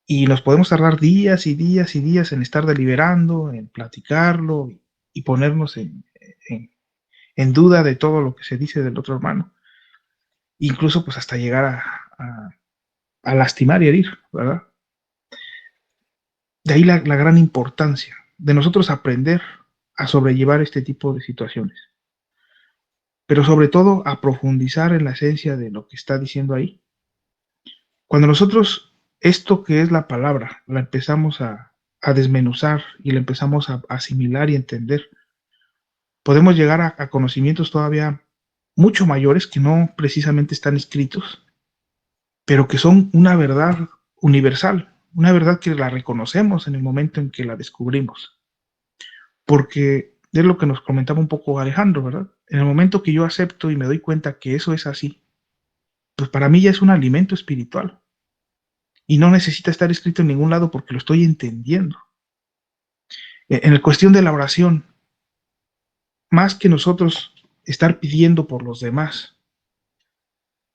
Y nos podemos tardar días y días y días en estar deliberando, en platicarlo y ponernos en, en duda de todo lo que se dice del otro hermano. Incluso pues hasta llegar a lastimar y herir, ¿verdad? De ahí la gran importancia de nosotros aprender a sobrellevar este tipo de situaciones, pero sobre todo a profundizar en la esencia de lo que está diciendo ahí. Cuando nosotros esto que es la palabra la empezamos a desmenuzar y la empezamos a asimilar y entender, podemos llegar a conocimientos todavía mucho mayores que no precisamente están escritos, pero que son una verdad universal, una verdad que la reconocemos en el momento en que la descubrimos. Porque es lo que nos comentaba un poco Alejandro, ¿verdad? En el momento que yo acepto y me doy cuenta que eso es así, pues para mí ya es un alimento espiritual y no necesita estar escrito en ningún lado porque lo estoy entendiendo. En la cuestión de la oración, más que nosotros estar pidiendo por los demás,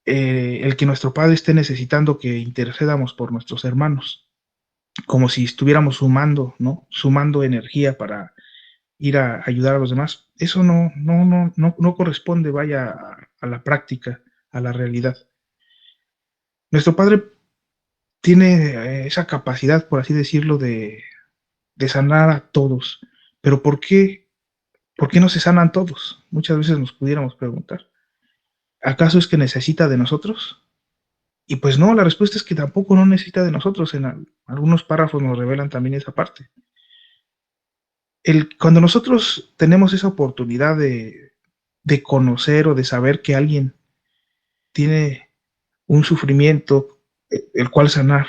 el que nuestro Padre esté necesitando que intercedamos por nuestros hermanos, como si estuviéramos sumando, ¿no? Sumando energía para ir a ayudar a los demás. Eso no corresponde, vaya, a la práctica, a la realidad. Nuestro Padre tiene esa capacidad, por así decirlo, de sanar a todos. Pero ¿por qué no se sanan todos? Muchas veces nos pudiéramos preguntar. ¿Acaso es que necesita de nosotros? Y pues no, la respuesta es que tampoco no necesita de nosotros. Algunos párrafos nos revelan también esa parte. Cuando nosotros tenemos esa oportunidad de conocer o de saber que alguien tiene un sufrimiento el cual sanar,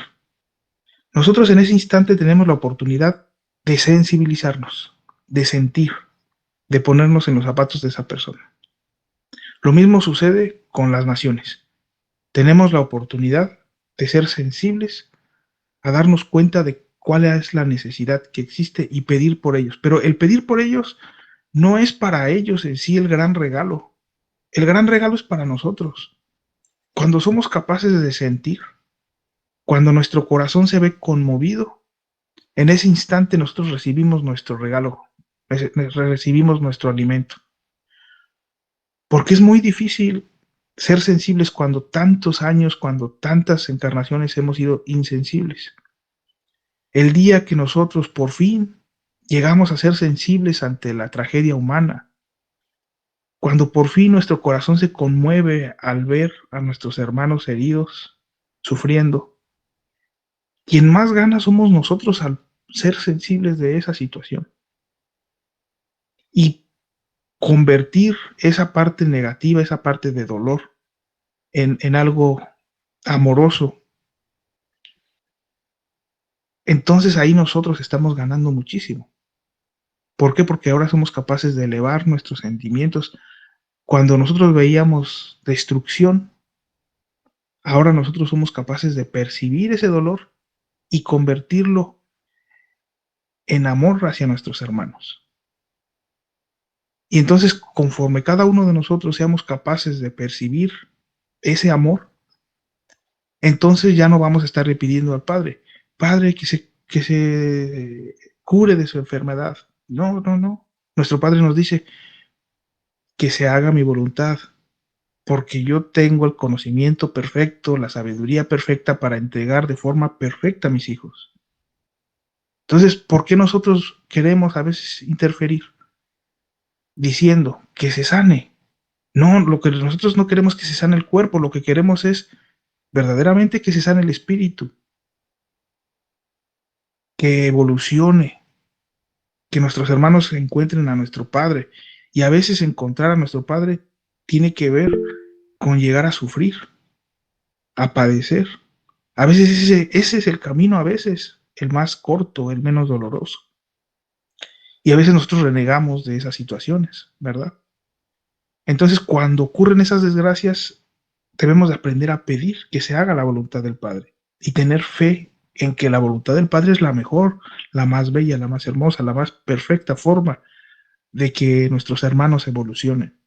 nosotros en ese instante tenemos la oportunidad de sensibilizarnos, de sentir, de ponernos en los zapatos de esa persona. Lo mismo sucede con las naciones. Tenemos la oportunidad de ser sensibles, a darnos cuenta de cuál es la necesidad que existe y pedir por ellos. Pero el pedir por ellos no es para ellos en sí el gran regalo. El gran regalo es para nosotros. Cuando somos capaces de sentir, cuando nuestro corazón se ve conmovido, en ese instante nosotros recibimos nuestro regalo, recibimos nuestro alimento. Porque es muy difícil ser sensibles cuando tantos años, cuando tantas encarnaciones hemos sido insensibles. El día que nosotros por fin llegamos a ser sensibles ante la tragedia humana, cuando por fin nuestro corazón se conmueve al ver a nuestros hermanos heridos, sufriendo, quien más gana somos nosotros al ser sensibles de esa situación. Y convertir esa parte negativa, esa parte de dolor, en algo amoroso, entonces ahí nosotros estamos ganando muchísimo. ¿Por qué? Porque ahora somos capaces de elevar nuestros sentimientos. Cuando nosotros veíamos destrucción, ahora nosotros somos capaces de percibir ese dolor y convertirlo en amor hacia nuestros hermanos. Y entonces, conforme cada uno de nosotros seamos capaces de percibir ese amor, entonces ya no vamos a estar pidiendo al Padre, Padre, que se cure de su enfermedad. No, no, no. Nuestro Padre nos dice que se haga mi voluntad, porque yo tengo el conocimiento perfecto, la sabiduría perfecta para entregar de forma perfecta a mis hijos. Entonces, ¿por qué nosotros queremos a veces interferir diciendo que se sane? No, lo que nosotros no queremos es que se sane el cuerpo, lo que queremos es verdaderamente que se sane el espíritu, que evolucione, que nuestros hermanos encuentren a nuestro Padre. Y a veces encontrar a nuestro Padre tiene que ver con llegar a sufrir, a padecer. A veces ese es el camino, a veces el más corto, el menos doloroso. Y a veces nosotros renegamos de esas situaciones, ¿verdad? Entonces, cuando ocurren esas desgracias, debemos de aprender a pedir que se haga la voluntad del Padre y tener fe en que la voluntad del Padre es la mejor, la más bella, la más hermosa, la más perfecta forma de que nuestros hermanos evolucionen.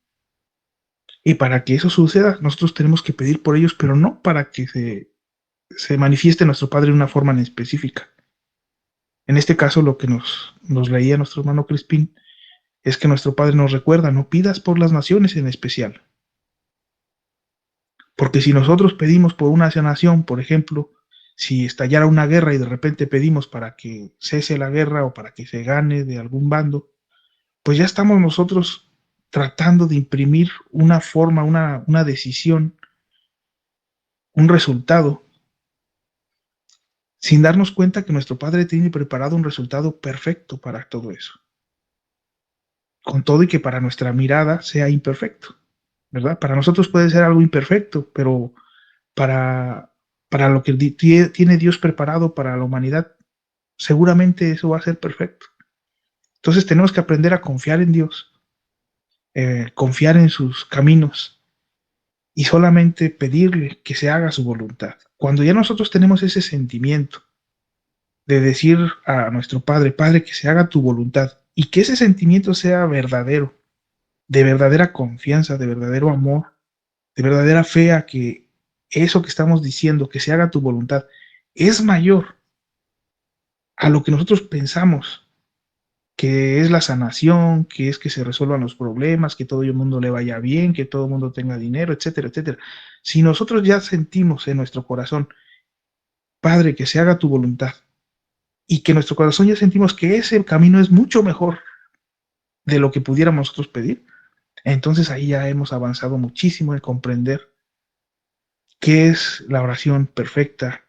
Y para que eso suceda, nosotros tenemos que pedir por ellos, pero no para que se manifieste nuestro Padre de una forma en específica. En este caso, lo que nos leía nuestro hermano Crispín es que nuestro Padre nos recuerda, no pidas por las naciones en especial. Porque si nosotros pedimos por una nación, por ejemplo, si estallara una guerra y de repente pedimos para que cese la guerra o para que se gane de algún bando, pues ya estamos nosotros tratando de imprimir una forma, una decisión, un resultado, sin darnos cuenta que nuestro Padre tiene preparado un resultado perfecto para todo eso. Con todo y que para nuestra mirada sea imperfecto, ¿verdad? Para nosotros puede ser algo imperfecto, pero para lo que tiene Dios preparado para la humanidad, seguramente eso va a ser perfecto. Entonces tenemos que aprender a confiar en Dios, confiar en sus caminos y solamente pedirle que se haga su voluntad. Cuando ya nosotros tenemos ese sentimiento de decir a nuestro Padre, Padre, que se haga tu voluntad, y que ese sentimiento sea verdadero, de verdadera confianza, de verdadero amor, de verdadera fe a que eso que estamos diciendo, que se haga tu voluntad, es mayor a lo que nosotros pensamos, que es la sanación, que es que se resuelvan los problemas, que todo el mundo le vaya bien, que todo el mundo tenga dinero, etcétera, etcétera. Si nosotros ya sentimos en nuestro corazón, Padre, que se haga tu voluntad, y que en nuestro corazón ya sentimos que ese camino es mucho mejor de lo que pudiéramos nosotros pedir, entonces ahí ya hemos avanzado muchísimo en comprender qué es la oración perfecta,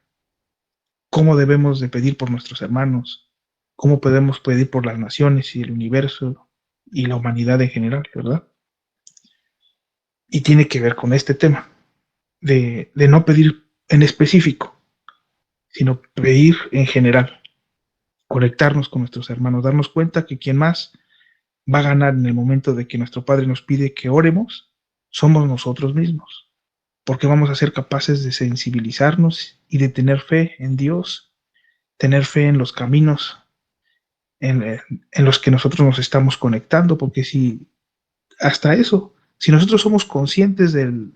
cómo debemos de pedir por nuestros hermanos, cómo podemos pedir por las naciones y el universo y la humanidad en general, ¿verdad? Y tiene que ver con este tema de no pedir en específico, sino pedir en general, conectarnos con nuestros hermanos, darnos cuenta que quien más va a ganar en el momento de que nuestro Padre nos pide que oremos, somos nosotros mismos, porque vamos a ser capaces de sensibilizarnos y de tener fe en Dios, tener fe en los caminos en los que nosotros nos estamos conectando, porque si hasta eso, si nosotros somos conscientes del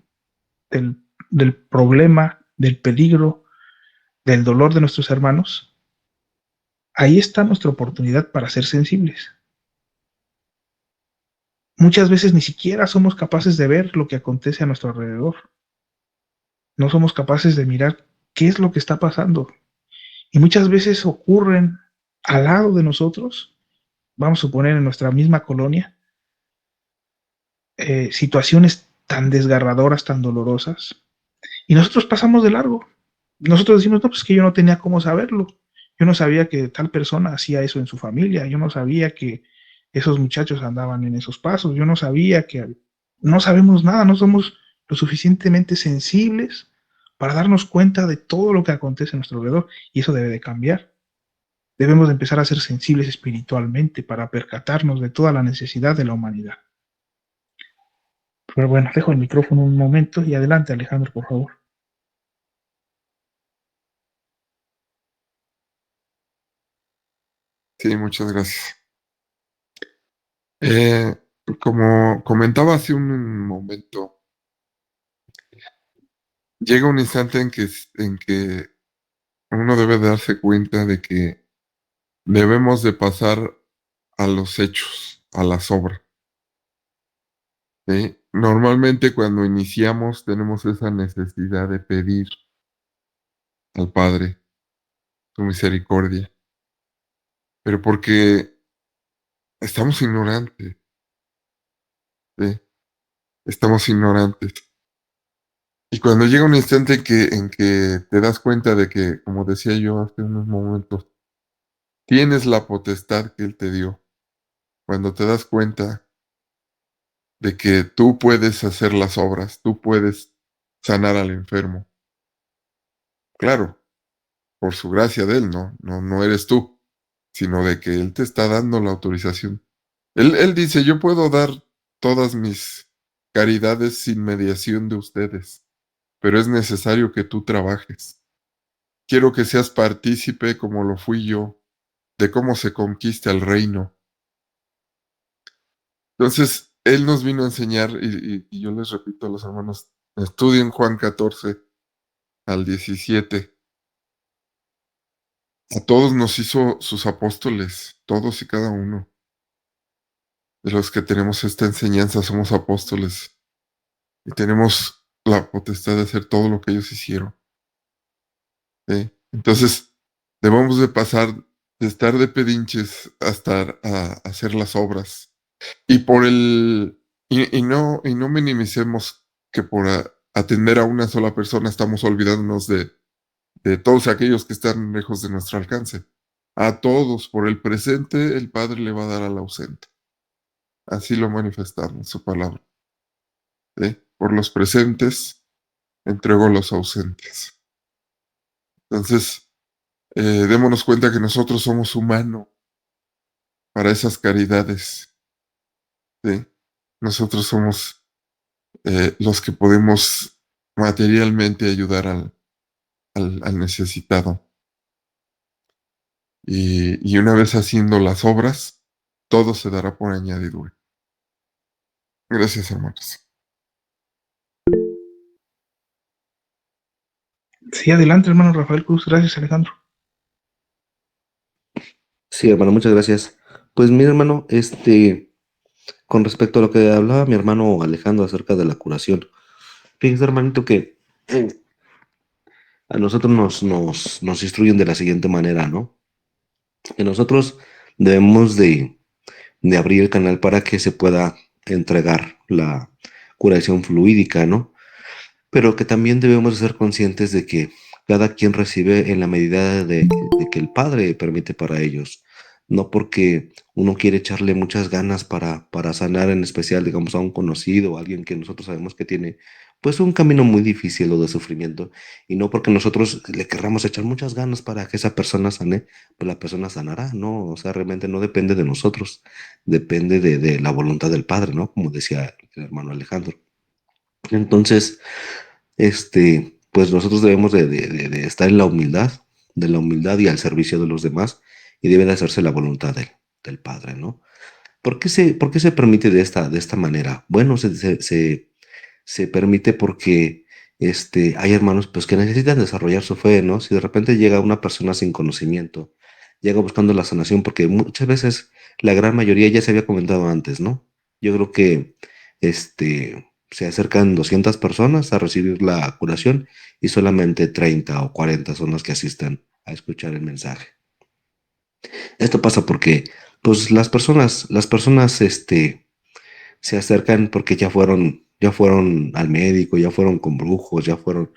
problema, del peligro, del dolor de nuestros hermanos, ahí está nuestra oportunidad para ser sensibles. Muchas veces ni siquiera somos capaces de ver lo que acontece a nuestro alrededor. No somos capaces de mirar qué es lo que está pasando. Y muchas veces ocurren al lado de nosotros, vamos a suponer en nuestra misma colonia, situaciones tan desgarradoras, tan dolorosas, y nosotros pasamos de largo. Nosotros decimos, no, pues que yo no tenía cómo saberlo. Yo no sabía que tal persona hacía eso en su familia. Yo no sabía que esos muchachos andaban en esos pasos. Yo no sabía que... No sabemos nada, no somos lo suficientemente sensibles para darnos cuenta de todo lo que acontece a nuestro alrededor. Y eso debe de cambiar. Debemos de empezar a ser sensibles espiritualmente para percatarnos de toda la necesidad de la humanidad. Pero bueno, dejo el micrófono un momento y adelante, Alejandro, por favor. Sí, muchas gracias. Eh, Como comentaba hace un momento, llega un instante en que uno debe darse cuenta de que debemos de pasar a los hechos, a las obras. ¿Sí? Normalmente cuando iniciamos tenemos esa necesidad de pedir al Padre su misericordia, pero porque estamos ignorantes, ¿sí? Estamos ignorantes. Y cuando llega un instante en que te das cuenta de que, como decía yo hace unos momentos, tienes la potestad que Él te dio, cuando te das cuenta de que tú puedes hacer las obras, tú puedes sanar al enfermo. Claro, por su gracia de Él, no eres tú, sino de que Él te está dando la autorización. Él dice, yo puedo dar todas mis caridades sin mediación de ustedes, pero es necesario que tú trabajes. Quiero que seas partícipe, como lo fui yo, de cómo se conquista el reino. Entonces, Él nos vino a enseñar, y yo les repito a los hermanos, estudien Juan 14 al 17. A todos nos hizo sus apóstoles, todos y cada uno. De los que tenemos esta enseñanza somos apóstoles y tenemos la potestad de hacer todo lo que ellos hicieron. ¿Sí? Entonces, debemos de pasar de estar de pedinches a estar a hacer las obras. Y por el y no minimicemos que por atender a una sola persona estamos olvidándonos de todos aquellos que están lejos de nuestro alcance. A todos, por el presente, el Padre le va a dar al ausente. Así lo manifestaron en su palabra. ¿Sí? Por los presentes, entregó los ausentes. Entonces, démonos cuenta que nosotros somos humanos para esas caridades. ¿Sí? Nosotros somos los que podemos materialmente ayudar al necesitado. Y una vez haciendo las obras, todo se dará por añadidura. Gracias, hermanos. Sí, adelante, hermano Rafael Cruz. Gracias, Alejandro. Sí, hermano, muchas gracias. Pues mira, hermano, con respecto a lo que hablaba mi hermano Alejandro acerca de la curación, fíjese, hermanito, que a nosotros nos instruyen de la siguiente manera, ¿no? Que nosotros debemos de abrir el canal para que se pueda entregar la curación fluídica, ¿no? Pero que también debemos de ser conscientes de que cada quien recibe en la medida de que el Padre permite para ellos. No porque uno quiere echarle muchas ganas para sanar, en especial, digamos, a un conocido o a alguien que nosotros sabemos que tiene pues un camino muy difícil o de sufrimiento, y no porque nosotros le querramos echar muchas ganas para que esa persona sane, pues la persona sanará, ¿no? O sea, realmente no depende de nosotros, depende de la voluntad del Padre, ¿no? Como decía el hermano Alejandro. Entonces, pues nosotros debemos de estar en la humildad, de la humildad y al servicio de los demás, y debe de hacerse la voluntad del Padre, ¿no? Por qué se permite de esta manera? Bueno, se permite porque hay hermanos pues, que necesitan desarrollar su fe, ¿no? Si de repente llega una persona sin conocimiento, llega buscando la sanación, porque muchas veces, la gran mayoría ya se había comentado antes, ¿no? Yo creo que se acercan 200 personas a recibir la curación y solamente 30 o 40 son las que asistan a escuchar el mensaje. Esto pasa porque, pues, las personas, se acercan porque ya fueron al médico, ya fueron con brujos, ya fueron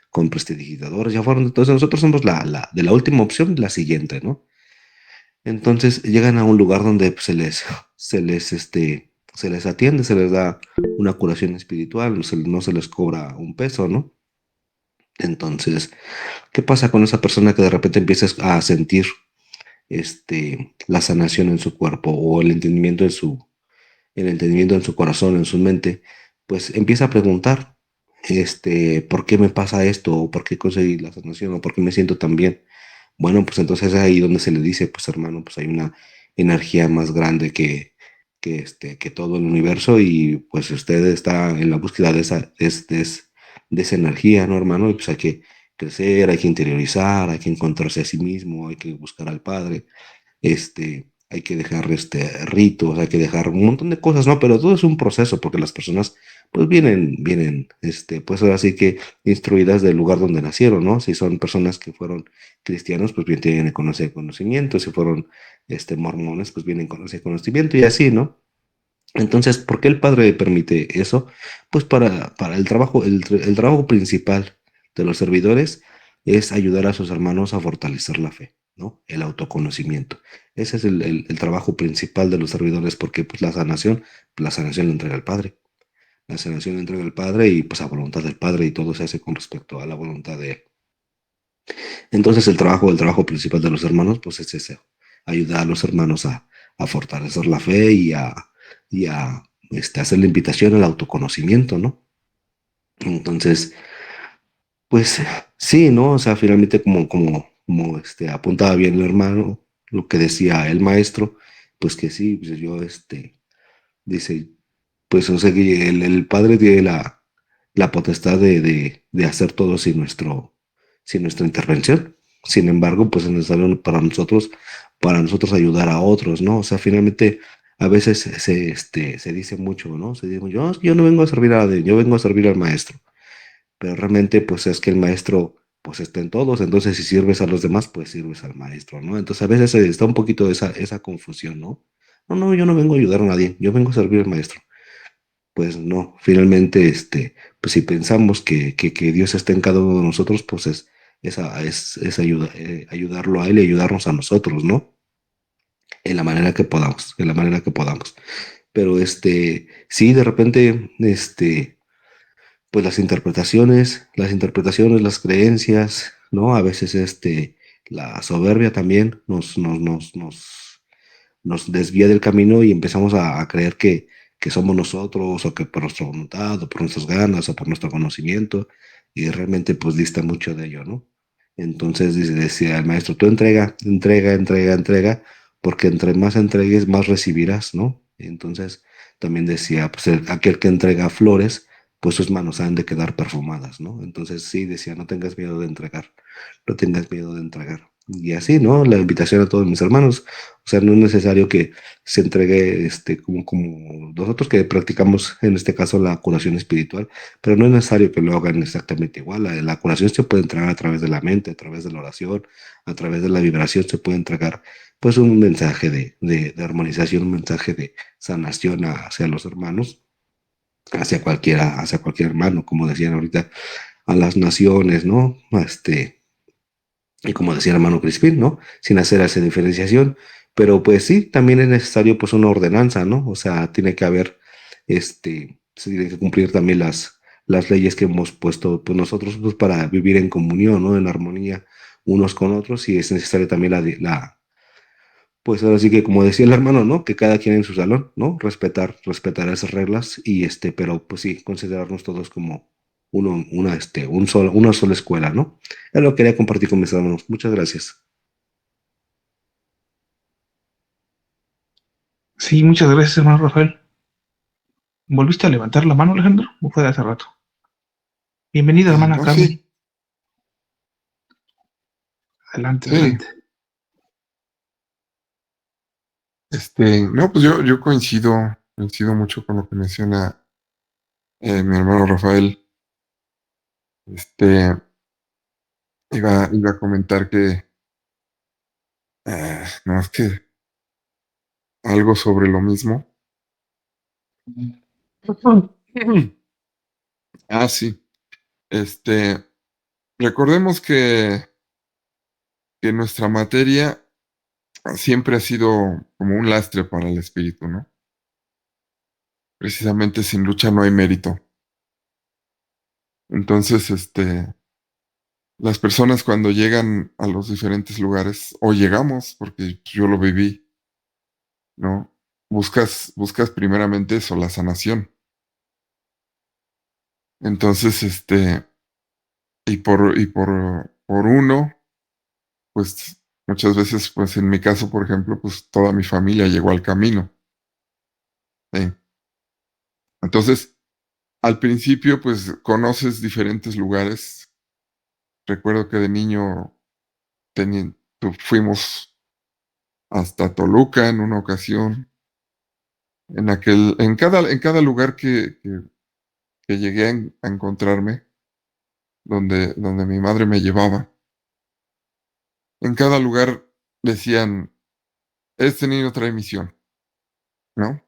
con prestidigitadores, ya fueron. Entonces nosotros somos de la última opción, la siguiente, ¿no? Entonces llegan a un lugar donde pues, se les atiende, se les da una curación espiritual, no se les cobra un peso, ¿no? Entonces, ¿qué pasa con esa persona que de repente empieza a sentir la sanación en su cuerpo o el entendimiento en su corazón, en su mente? Pues empieza a preguntar, ¿por qué me pasa esto? ¿O por qué conseguí la sanación? ¿O por qué me siento tan bien? Bueno, pues entonces es ahí donde se le dice, pues hermano, pues hay una energía más grande que todo el universo, y pues usted está en la búsqueda de esa energía, ¿no, hermano? Y pues hay que crecer, hay que interiorizar, hay que encontrarse a sí mismo, hay que buscar al Padre, hay que dejar ritos, hay que dejar un montón de cosas, ¿no? Pero todo es un proceso porque las personas pues vienen, pues ahora sí que instruidas del lugar donde nacieron, ¿no? Si son personas que fueron cristianos, pues bien tienen ese conocimiento; si fueron, mormones, pues vienen con ese conocimiento y así, ¿no? Entonces, ¿por qué el Padre permite eso? Pues para el trabajo principal de los servidores es ayudar a sus hermanos a fortalecer la fe, ¿no? El autoconocimiento. Ese es el trabajo principal de los servidores, porque pues la sanación la entrega el Padre. La sanación la entrega el Padre y pues a voluntad del Padre, y todo se hace con respecto a la voluntad de Él. Entonces el trabajo principal de los hermanos pues es ese: ayudar a los hermanos a fortalecer la fe y a hacer la invitación al autoconocimiento, ¿no? Entonces, pues sí, ¿no? O sea, finalmente como apuntaba bien el hermano, lo que decía el maestro, pues que sí, pues yo, dice, pues o sea que el Padre tiene la potestad de hacer todo sin nuestra intervención. Sin embargo, pues es necesario para nosotros ayudar a otros, ¿no? O sea, finalmente a veces se dice mucho, ¿no? Se dice mucho: "No, es que yo no vengo a servir a nadie, yo vengo a servir al maestro". Pero realmente, pues es que el maestro, pues está en todos. Entonces, si sirves a los demás, pues sirves al maestro, ¿no? Entonces, a veces está un poquito esa confusión, ¿no? No, no, yo no vengo a ayudar a nadie, yo vengo a servir al maestro. Pues no, finalmente, pues si pensamos que Dios está en cada uno de nosotros, pues es ayudarlo a Él y ayudarnos a nosotros, ¿no? En la manera que podamos, en la manera que podamos. Pero sí, de repente, pues las creencias, ¿no? A veces, la soberbia también nos desvía del camino, y empezamos a creer que somos nosotros, o que por nuestra voluntad, o por nuestras ganas, o por nuestro conocimiento, y realmente pues dista mucho de ello, ¿no? Entonces decía el maestro: tú entrega, entrega, entrega, entrega, porque entre más entregues, más recibirás, ¿no? Entonces, también decía, pues aquel que entrega flores, pues sus manos han de quedar perfumadas, ¿no? Entonces sí, decía, no tengas miedo de entregar, no tengas miedo de entregar. Y así, ¿no? La invitación a todos mis hermanos, o sea, no es necesario que se entregue, como nosotros que practicamos, en este caso, la curación espiritual, pero no es necesario que lo hagan exactamente igual. La curación se puede entregar a través de la mente, a través de la oración, a través de la vibración, se puede entregar, pues, un mensaje de armonización, un mensaje de sanación hacia los hermanos, hacia cualquier hermano, como decían ahorita, a las naciones, ¿no? Y como decía el hermano Crispín, ¿no? Sin hacer esa diferenciación. Pero pues sí, también es necesario pues una ordenanza, ¿no? O sea, tiene que haber, se tienen que cumplir también las leyes que hemos puesto pues nosotros pues para vivir en comunión, ¿no? En armonía unos con otros y es necesario también pues ahora sí que como decía el hermano, ¿no? Que cada quien en su salón, ¿no? Respetar esas reglas y pero pues sí, considerarnos todos como una sola escuela, ¿no? Es lo que quería compartir con mis hermanos. Muchas gracias. Sí, muchas gracias, hermano Rafael. ¿Volviste a levantar la mano, Alejandro? ¿O fue de hace rato? Bienvenida, hermana No, Carmen. sí, Adelante, sí. adelante. No, pues yo coincido mucho con lo que menciona mi hermano Rafael. Este, iba a comentar que, no, es que algo sobre lo mismo. Ah, sí. Este, recordemos que nuestra materia siempre ha sido como un lastre para el espíritu, ¿no? Precisamente sin lucha no hay mérito. Entonces, las personas cuando llegan a los diferentes lugares, o llegamos, porque yo lo viví, ¿no? Buscas primeramente eso, la sanación. Entonces, por uno, pues muchas veces, pues en mi caso, por ejemplo, pues toda mi familia llegó al camino. ¿Sí? Entonces, al principio, pues conoces diferentes lugares. Recuerdo que de niño fuimos hasta Toluca en una ocasión. En cada lugar que llegué a encontrarme, donde mi madre me llevaba, en cada lugar decían, este niño trae misión, ¿no?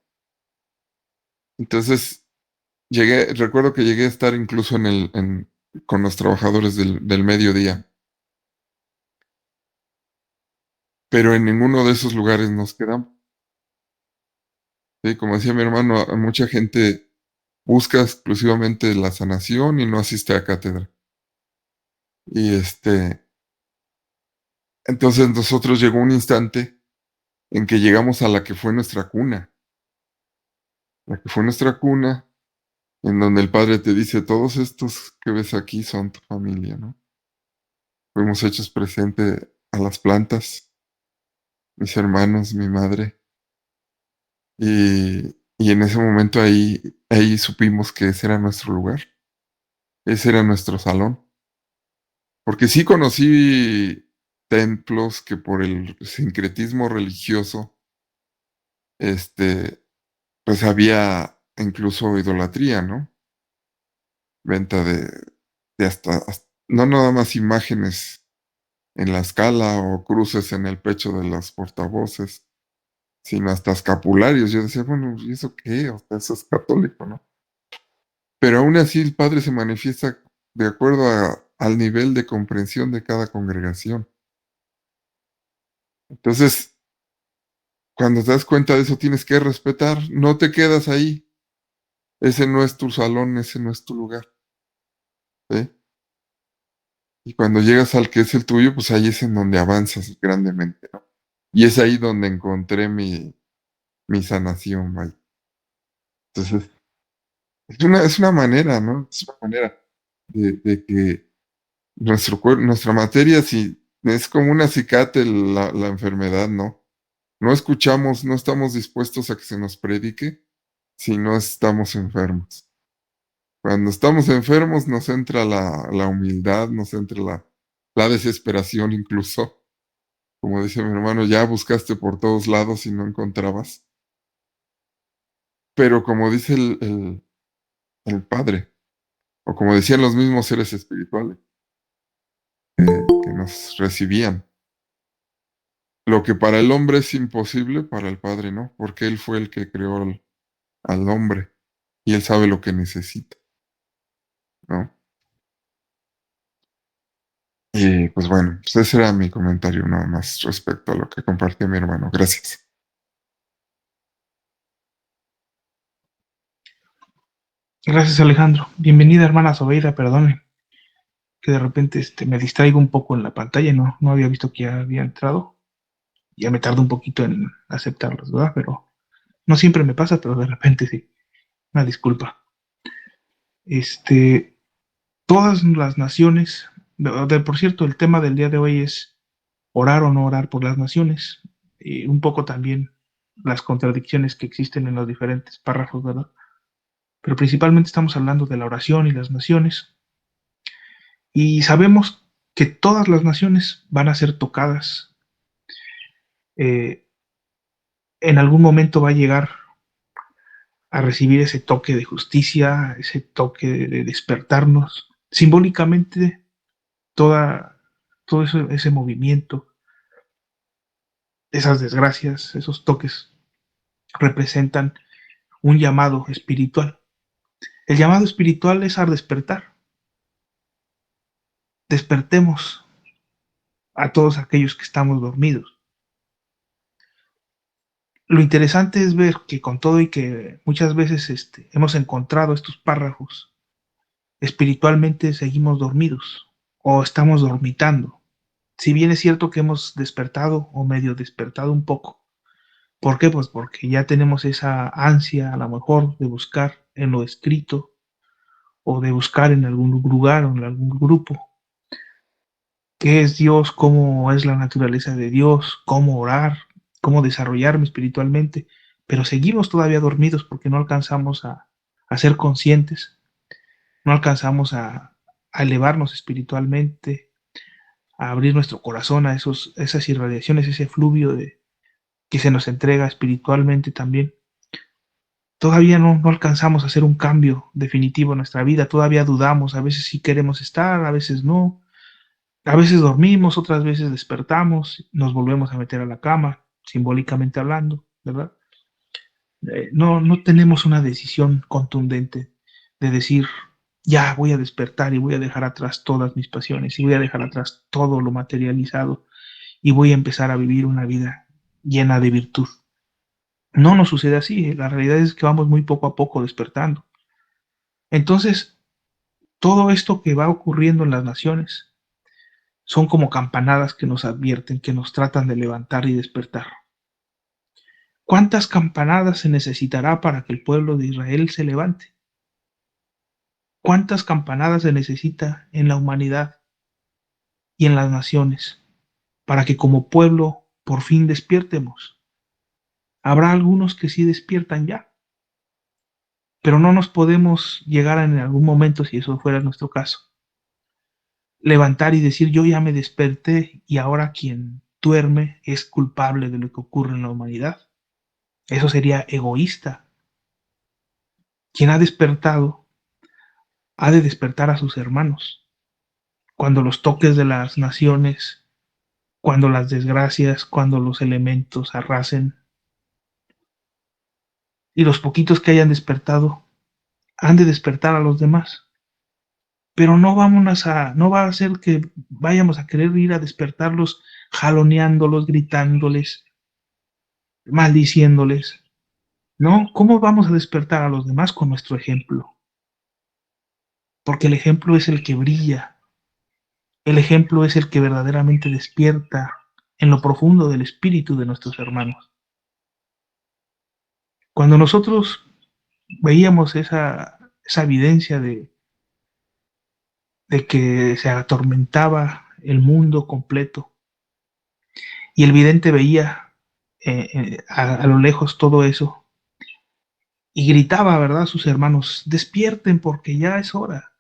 Entonces, recuerdo que llegué a estar incluso con los trabajadores del mediodía, pero en ninguno de esos lugares nos quedamos. ¿Sí? Como decía mi hermano, mucha gente busca exclusivamente la sanación y no asiste a cátedra. Y entonces nosotros llegó un instante en que llegamos a la que fue nuestra cuna, la que fue nuestra cuna, en donde el Padre te dice, todos estos que ves aquí son tu familia, ¿no? Fuimos hechos presente a las plantas, mis hermanos, mi madre, y en ese momento ahí supimos que ese era nuestro lugar, ese era nuestro salón, porque sí conocí templos que por el sincretismo religioso, pues había incluso idolatría, ¿no? Venta de no nada más imágenes en la escala o cruces en el pecho de los portavoces, sino hasta escapularios. Yo decía, bueno, ¿y eso qué? O sea, eso es católico, ¿no? Pero aún así el Padre se manifiesta de acuerdo al nivel de comprensión de cada congregación. Entonces, cuando te das cuenta de eso, tienes que respetar, no te quedas ahí. Ese no es tu salón, ese no es tu lugar. ¿Sí? Y cuando llegas al que es el tuyo, pues ahí es en donde avanzas grandemente, ¿no? Y es ahí donde encontré mi sanación, vaya. Entonces, es una manera, ¿no? Es una manera de que nuestro cuerpo, nuestra materia, si es como un acicate la enfermedad, ¿no? No escuchamos, no estamos dispuestos a que se nos predique, si no estamos enfermos. Cuando estamos enfermos nos entra la humildad, nos entra la desesperación incluso. Como dice mi hermano, ya buscaste por todos lados y no encontrabas. Pero como dice el Padre, o como decían los mismos seres espirituales que nos recibían, lo que para el hombre es imposible, para el Padre no, porque Él fue el que creó al hombre y Él sabe lo que necesita, ¿no? Y pues bueno, pues ese era mi comentario nada más respecto a lo que compartió mi hermano. Gracias. Gracias, Alejandro. Bienvenida, hermana Sobeida, perdone que de repente me distraigo un poco en la pantalla, no había visto que ya había entrado. Ya me tardo un poquito en aceptarlos, ¿verdad? Pero no siempre me pasa, pero de repente sí. Una disculpa. Este, todas las naciones, por cierto, el tema del día de hoy es orar o no orar por las naciones. Y un poco también las contradicciones que existen en los diferentes párrafos, ¿verdad? Pero principalmente estamos hablando de la oración y las naciones. Y sabemos que todas las naciones van a ser tocadas. Eh, en algún momento va a llegar a recibir ese toque de justicia, ese toque de despertarnos. Simbólicamente, toda, todo ese movimiento, esas desgracias, esos toques representan un llamado espiritual. El llamado espiritual es a despertar. Despertemos a todos aquellos que estamos dormidos. Lo interesante es ver que con todo y que muchas veces hemos encontrado estos párrafos, espiritualmente seguimos dormidos o estamos dormitando. Si bien es cierto que hemos despertado o medio despertado un poco. ¿Por qué? Pues porque ya tenemos esa ansia a lo mejor de buscar en lo escrito o de buscar en algún lugar o en algún grupo qué es Dios, cómo es la naturaleza de Dios, cómo orar, cómo desarrollarme espiritualmente, pero seguimos todavía dormidos porque no alcanzamos a ser conscientes, no alcanzamos a elevarnos espiritualmente, a abrir nuestro corazón a esas irradiaciones, ese fluvio que se nos entrega espiritualmente también. Todavía no alcanzamos a hacer un cambio definitivo en nuestra vida, todavía dudamos, a veces sí queremos estar, a veces no, a veces dormimos, otras veces despertamos, nos volvemos a meter a la cama, simbólicamente hablando, ¿verdad? No tenemos una decisión contundente de decir, ya voy a despertar y voy a dejar atrás todas mis pasiones y voy a dejar atrás todo lo materializado y voy a empezar a vivir una vida llena de virtud. No nos sucede así, la realidad es que vamos muy poco a poco despertando. Entonces, todo esto que va ocurriendo en las naciones son como campanadas que nos advierten, que nos tratan de levantar y despertar. ¿Cuántas campanadas se necesitará para que el pueblo de Israel se levante? ¿Cuántas campanadas se necesita en la humanidad y en las naciones para que como pueblo por fin despiertemos? Habrá algunos que sí despiertan ya, pero no nos podemos llegar en algún momento, si eso fuera nuestro caso, levantar y decir yo ya me desperté y ahora quien duerme es culpable de lo que ocurre en la humanidad. Eso sería egoísta. Quien ha despertado ha de despertar a sus hermanos. Cuando los toques de las naciones, cuando las desgracias, cuando los elementos arrasen, y los poquitos que hayan despertado han de despertar a los demás. Pero no va a ser que vayamos a querer ir a despertarlos jaloneándolos, gritándoles, maldiciéndoles. No, ¿cómo vamos a despertar a los demás? Con nuestro ejemplo. Porque el ejemplo es el que brilla. El ejemplo es el que verdaderamente despierta en lo profundo del espíritu de nuestros hermanos. Cuando nosotros veíamos esa evidencia de que se atormentaba el mundo completo y el vidente veía a lo lejos todo eso y gritaba, ¿verdad?, a sus hermanos, despierten porque ya es hora.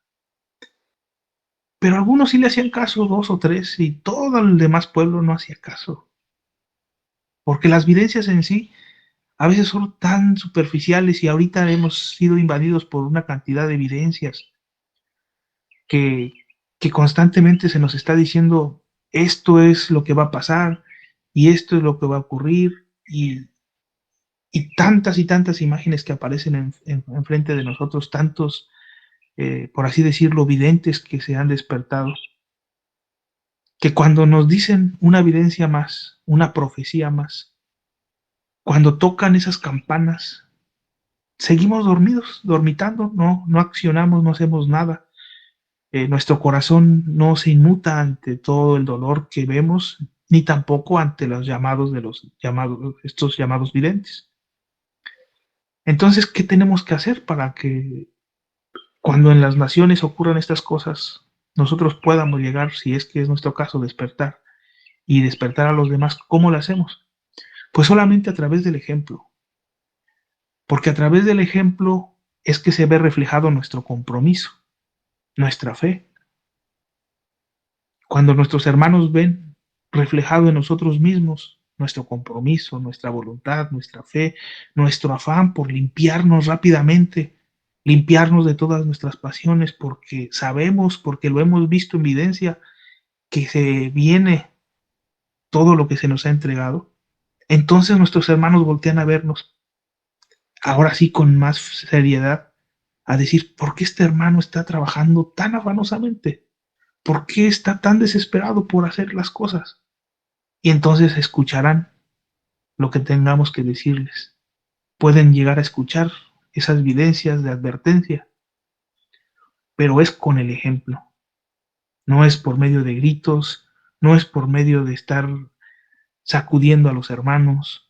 Pero algunos sí le hacían caso, 2 o 3, y todo el demás pueblo no hacía caso. Porque las videncias en sí a veces son tan superficiales y ahorita hemos sido invadidos por una cantidad de evidencias que, que constantemente se nos está diciendo esto es lo que va a pasar y esto es lo que va a ocurrir y tantas imágenes que aparecen en frente de nosotros, tantos, por así decirlo, videntes que se han despertado, que cuando nos dicen una evidencia más, una profecía más, cuando tocan esas campanas, seguimos dormidos, dormitando, no accionamos, no hacemos nada. Nuestro corazón no se inmuta ante todo el dolor que vemos, ni tampoco ante los llamados de los llamados, estos llamados videntes. Entonces, ¿qué tenemos que hacer para que cuando en las naciones ocurran estas cosas, nosotros podamos llegar, si es que es nuestro caso, despertar y despertar a los demás? ¿Cómo lo hacemos? Pues solamente a través del ejemplo, porque a través del ejemplo es que se ve reflejado nuestro compromiso, nuestra fe. Cuando nuestros hermanos ven reflejado en nosotros mismos nuestro compromiso, nuestra voluntad, nuestra fe, nuestro afán por limpiarnos rápidamente, limpiarnos de todas nuestras pasiones, porque sabemos, porque lo hemos visto en evidencia, que se viene todo lo que se nos ha entregado, entonces nuestros hermanos voltean a vernos, ahora sí con más seriedad, a decir, ¿por qué este hermano está trabajando tan afanosamente? ¿Por qué está tan desesperado por hacer las cosas? Y entonces escucharán lo que tengamos que decirles. Pueden llegar a escuchar esas evidencias de advertencia, pero es con el ejemplo. No es por medio de gritos, no es por medio de estar sacudiendo a los hermanos,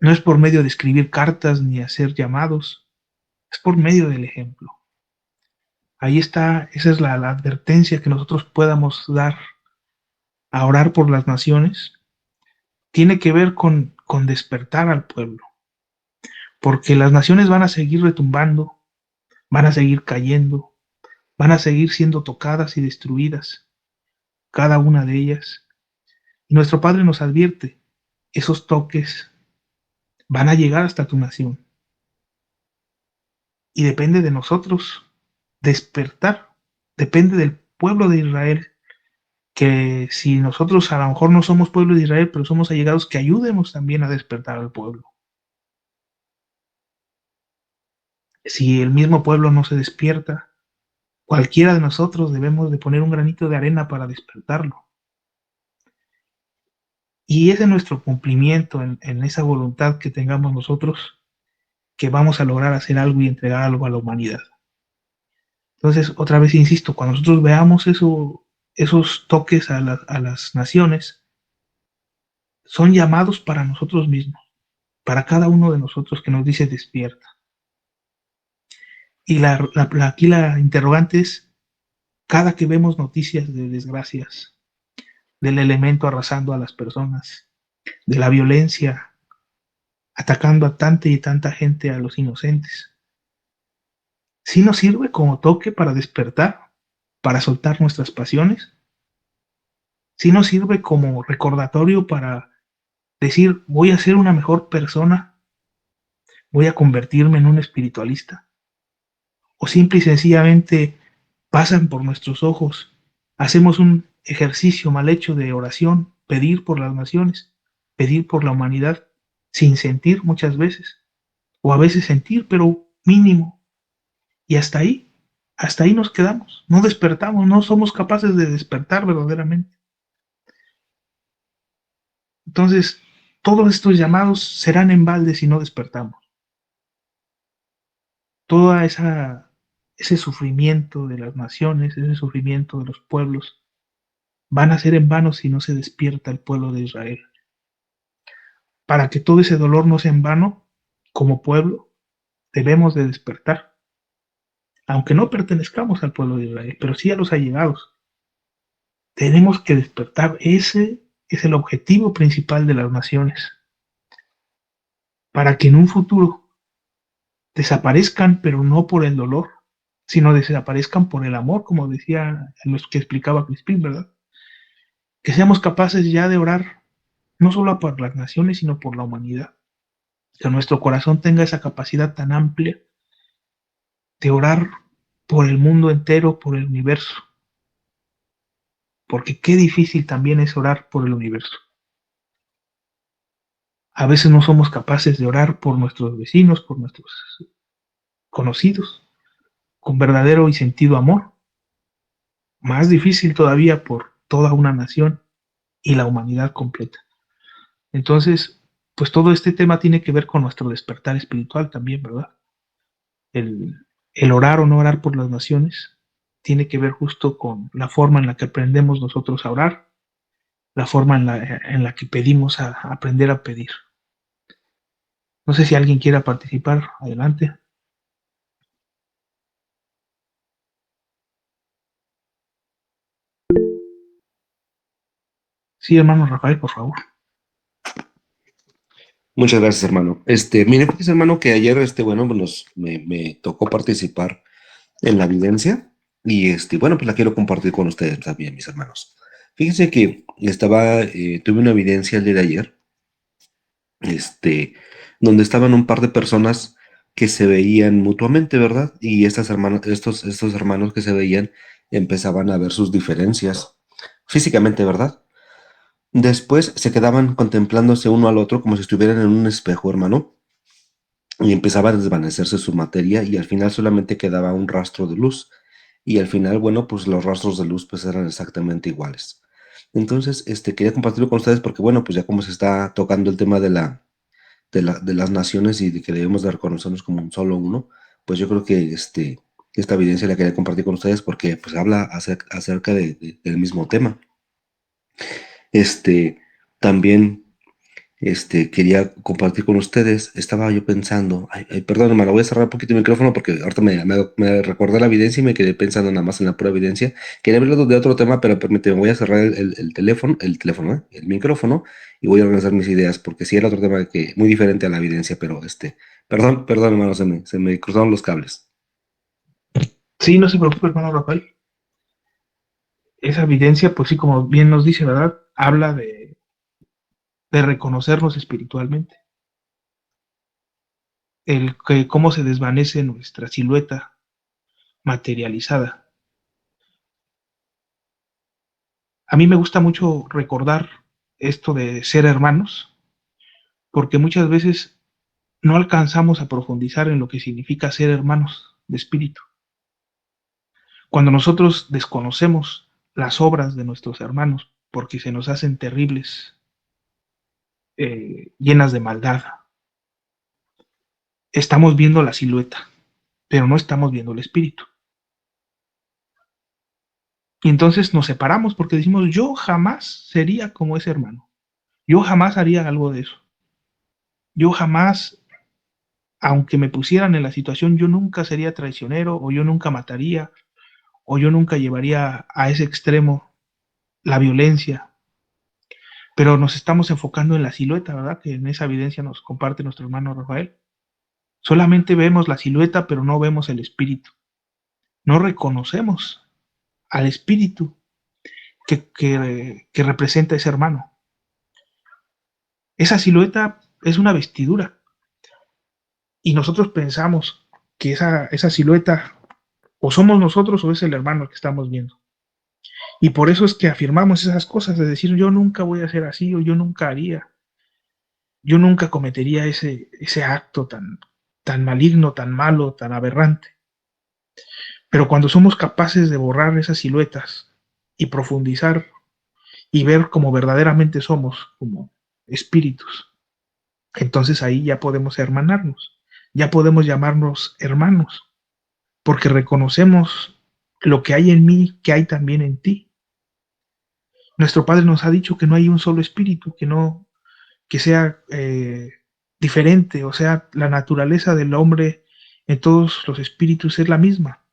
no es por medio de escribir cartas ni hacer llamados, es por medio del ejemplo. Ahí está, esa es la advertencia que nosotros podamos dar a orar por las naciones. Tiene que ver con despertar al pueblo, porque las naciones van a seguir retumbando, van a seguir cayendo, van a seguir siendo tocadas y destruidas, cada una de ellas. Y nuestro Padre nos advierte, esos toques van a llegar hasta tu nación. Y depende de nosotros despertar, depende del pueblo de Israel, que si nosotros a lo mejor no somos pueblo de Israel, pero somos allegados, que ayudemos también a despertar al pueblo. Si el mismo pueblo no se despierta, cualquiera de nosotros debemos de poner un granito de arena para despertarlo. Y ese es nuestro cumplimiento en esa voluntad que tengamos nosotros, que vamos a lograr hacer algo y entregar algo a la humanidad. Entonces, otra vez insisto, cuando nosotros veamos esos toques a las naciones, son llamados para nosotros mismos, para cada uno de nosotros que nos dice despierta. Y aquí la interrogante es, cada que vemos noticias de desgracias, del elemento arrasando a las personas, de la violencia, atacando a tanta y tanta gente, a los inocentes, ¿sí nos sirve como toque para despertar, para soltar nuestras pasiones? ¿Sí nos sirve como recordatorio para decir, voy a ser una mejor persona, voy a convertirme en un espiritualista? ¿O simple y sencillamente pasan por nuestros ojos, hacemos un ejercicio mal hecho de oración, pedir por las naciones, pedir por la humanidad, sin sentir muchas veces, o a veces sentir, pero mínimo, y hasta ahí nos quedamos, no despertamos, no somos capaces de despertar verdaderamente? Entonces, todos estos llamados serán en balde si no despertamos. Toda ese sufrimiento de las naciones, ese sufrimiento de los pueblos, van a ser en vano si no se despierta el pueblo de Israel. Para que todo ese dolor no sea en vano, como pueblo, debemos de despertar. Aunque no pertenezcamos al pueblo de Israel, pero sí a los allegados. Tenemos que despertar. Ese es el objetivo principal de las naciones. Para que en un futuro desaparezcan, pero no por el dolor, sino desaparezcan por el amor, como decía los que explicaba Crispín, ¿verdad? Que seamos capaces ya de orar, no solo por las naciones, sino por la humanidad. Que nuestro corazón tenga esa capacidad tan amplia de orar por el mundo entero, por el universo. Porque qué difícil también es orar por el universo. A veces no somos capaces de orar por nuestros vecinos, por nuestros conocidos, con verdadero y sentido amor. Más difícil todavía por toda una nación y la humanidad completa. Entonces, pues todo este tema tiene que ver con nuestro despertar espiritual también, ¿verdad? El orar o no orar por las naciones tiene que ver justo con la forma en la que aprendemos nosotros a orar, la forma en la que pedimos a aprender a pedir. No sé si alguien quiera participar. Adelante. Sí, hermano Rafael, por favor. Muchas gracias, hermano. Mire, pues, hermano, que ayer, bueno, pues me tocó participar en la videncia y, bueno, pues la quiero compartir con ustedes también, mis hermanos. Fíjense que tuve una videncia el día de ayer, donde estaban un par de personas que se veían mutuamente, ¿verdad? Y estos hermanos que se veían empezaban a ver sus diferencias físicamente, ¿verdad? Después se quedaban contemplándose uno al otro como si estuvieran en un espejo, hermano, y empezaba a desvanecerse su materia y al final solamente quedaba un rastro de luz. Y al final, bueno, pues los rastros de luz pues eran exactamente iguales. Entonces, quería compartirlo con ustedes porque, bueno, pues ya como se está tocando el tema de las naciones y de que debemos de reconocernos como un solo uno, pues yo creo que esta evidencia la quería compartir con ustedes porque pues habla acerca del mismo tema. También quería compartir con ustedes, estaba yo pensando, perdón, hermano, voy a cerrar un poquito el micrófono porque ahorita me recordé la evidencia y me quedé pensando nada más en la pura evidencia. Quería hablar de otro tema, pero permíteme, voy a cerrar el teléfono, el micrófono, y voy a organizar mis ideas, porque sí era otro tema que muy diferente a la evidencia, pero perdón, hermano, se me cruzaron los cables. Sí, no se preocupe, hermano Rafael. Esa evidencia, pues sí, como bien nos dice, ¿verdad? Habla de reconocernos espiritualmente. El que cómo se desvanece nuestra silueta materializada. A mí me gusta mucho recordar esto de ser hermanos, porque muchas veces no alcanzamos a profundizar en lo que significa ser hermanos de espíritu. Cuando nosotros desconocemos las obras de nuestros hermanos, porque se nos hacen terribles, llenas de maldad, estamos viendo la silueta, pero no estamos viendo el espíritu. Y entonces nos separamos porque decimos, yo jamás sería como ese hermano. Yo jamás haría algo de eso. Yo jamás, aunque me pusieran en la situación, yo nunca sería traicionero, o yo nunca mataría, o yo nunca llevaría a ese extremo la violencia. Pero nos estamos enfocando en la silueta, ¿verdad? Que en esa evidencia nos comparte nuestro hermano Rafael. Solamente vemos la silueta, pero no vemos el espíritu. No reconocemos al espíritu que representa ese hermano. Esa silueta es una vestidura y nosotros pensamos que esa silueta o somos nosotros o es el hermano que estamos viendo. Y por eso es que afirmamos esas cosas de decir yo nunca voy a ser así o yo nunca haría, yo nunca cometería ese acto tan maligno, tan malo, tan aberrante. Pero cuando somos capaces de borrar esas siluetas y profundizar y ver cómo verdaderamente somos como espíritus, entonces ahí ya podemos hermanarnos, ya podemos llamarnos hermanos, porque reconocemos lo que hay en mí, que hay también en ti. Nuestro Padre nos ha dicho que no hay un solo espíritu, que sea diferente, o sea, la naturaleza del hombre en todos los espíritus es la misma.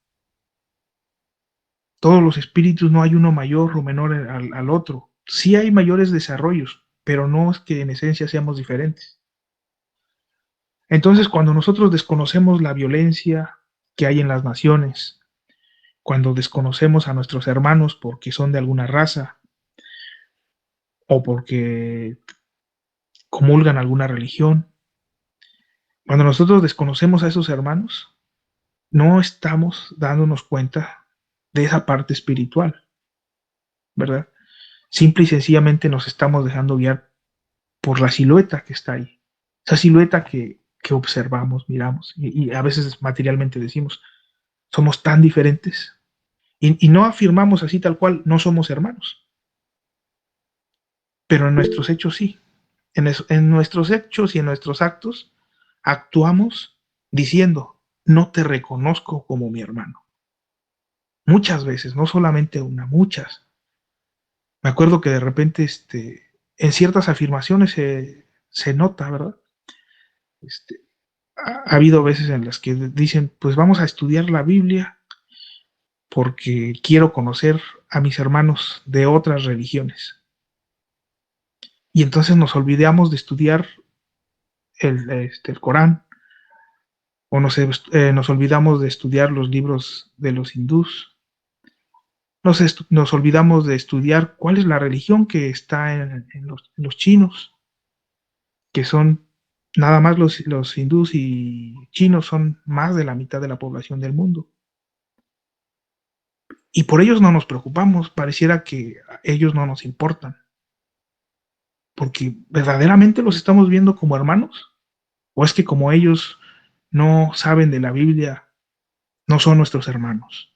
Todos los espíritus no hay uno mayor o menor al otro. Sí hay mayores desarrollos, pero no es que en esencia seamos diferentes. Entonces, cuando nosotros desconocemos la violencia que hay en las naciones, cuando desconocemos a nuestros hermanos porque son de alguna raza o porque comulgan alguna religión, cuando nosotros desconocemos a esos hermanos, no estamos dándonos cuenta de esa parte espiritual, ¿verdad? Simple y sencillamente nos estamos dejando guiar por la silueta que está ahí, esa silueta que observamos, miramos y a veces materialmente decimos, somos tan diferentes y no afirmamos así tal cual, no somos hermanos, pero en nuestros hechos sí, en nuestros hechos y en nuestros actos actuamos diciendo, no te reconozco como mi hermano. Muchas veces, no solamente una, muchas. Me acuerdo que de repente en ciertas afirmaciones se nota, ¿verdad? Este, ha habido veces en las que dicen, pues vamos a estudiar la Biblia porque quiero conocer a mis hermanos de otras religiones. Y entonces nos olvidamos de estudiar el Corán o nos olvidamos de estudiar los libros de los hindús. Nos olvidamos de estudiar cuál es la religión que está en los chinos, que son nada más los hindús y chinos son más de la mitad de la población del mundo. Y por ellos no nos preocupamos, pareciera que a ellos no nos importan, porque verdaderamente los estamos viendo como hermanos, o es que como ellos no saben de la Biblia, no son nuestros hermanos.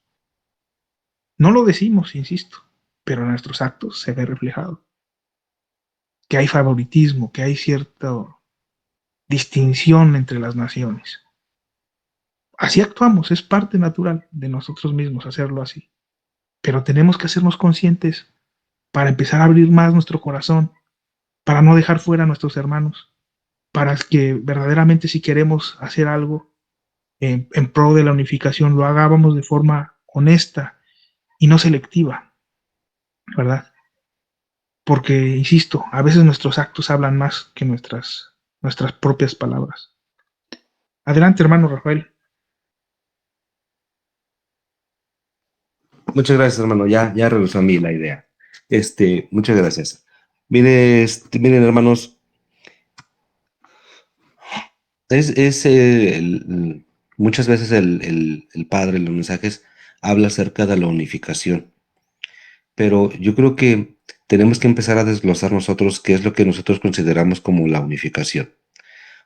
No lo decimos, insisto, pero en nuestros actos se ve reflejado, que hay favoritismo, que hay cierta distinción entre las naciones. Así actuamos, es parte natural de nosotros mismos hacerlo así, pero tenemos que hacernos conscientes para empezar a abrir más nuestro corazón, para no dejar fuera a nuestros hermanos, para que verdaderamente si queremos hacer algo en pro de la unificación, lo hagamos de forma honesta y no selectiva, ¿verdad? Porque, insisto, a veces nuestros actos hablan más que nuestras propias palabras. Adelante, hermano Rafael. Muchas gracias, hermano. Ya regresó a mí la idea. Muchas gracias. Miren, hermanos, muchas veces el padre en los mensajes habla acerca de la unificación, pero yo creo que tenemos que empezar a desglosar nosotros qué es lo que nosotros consideramos como la unificación,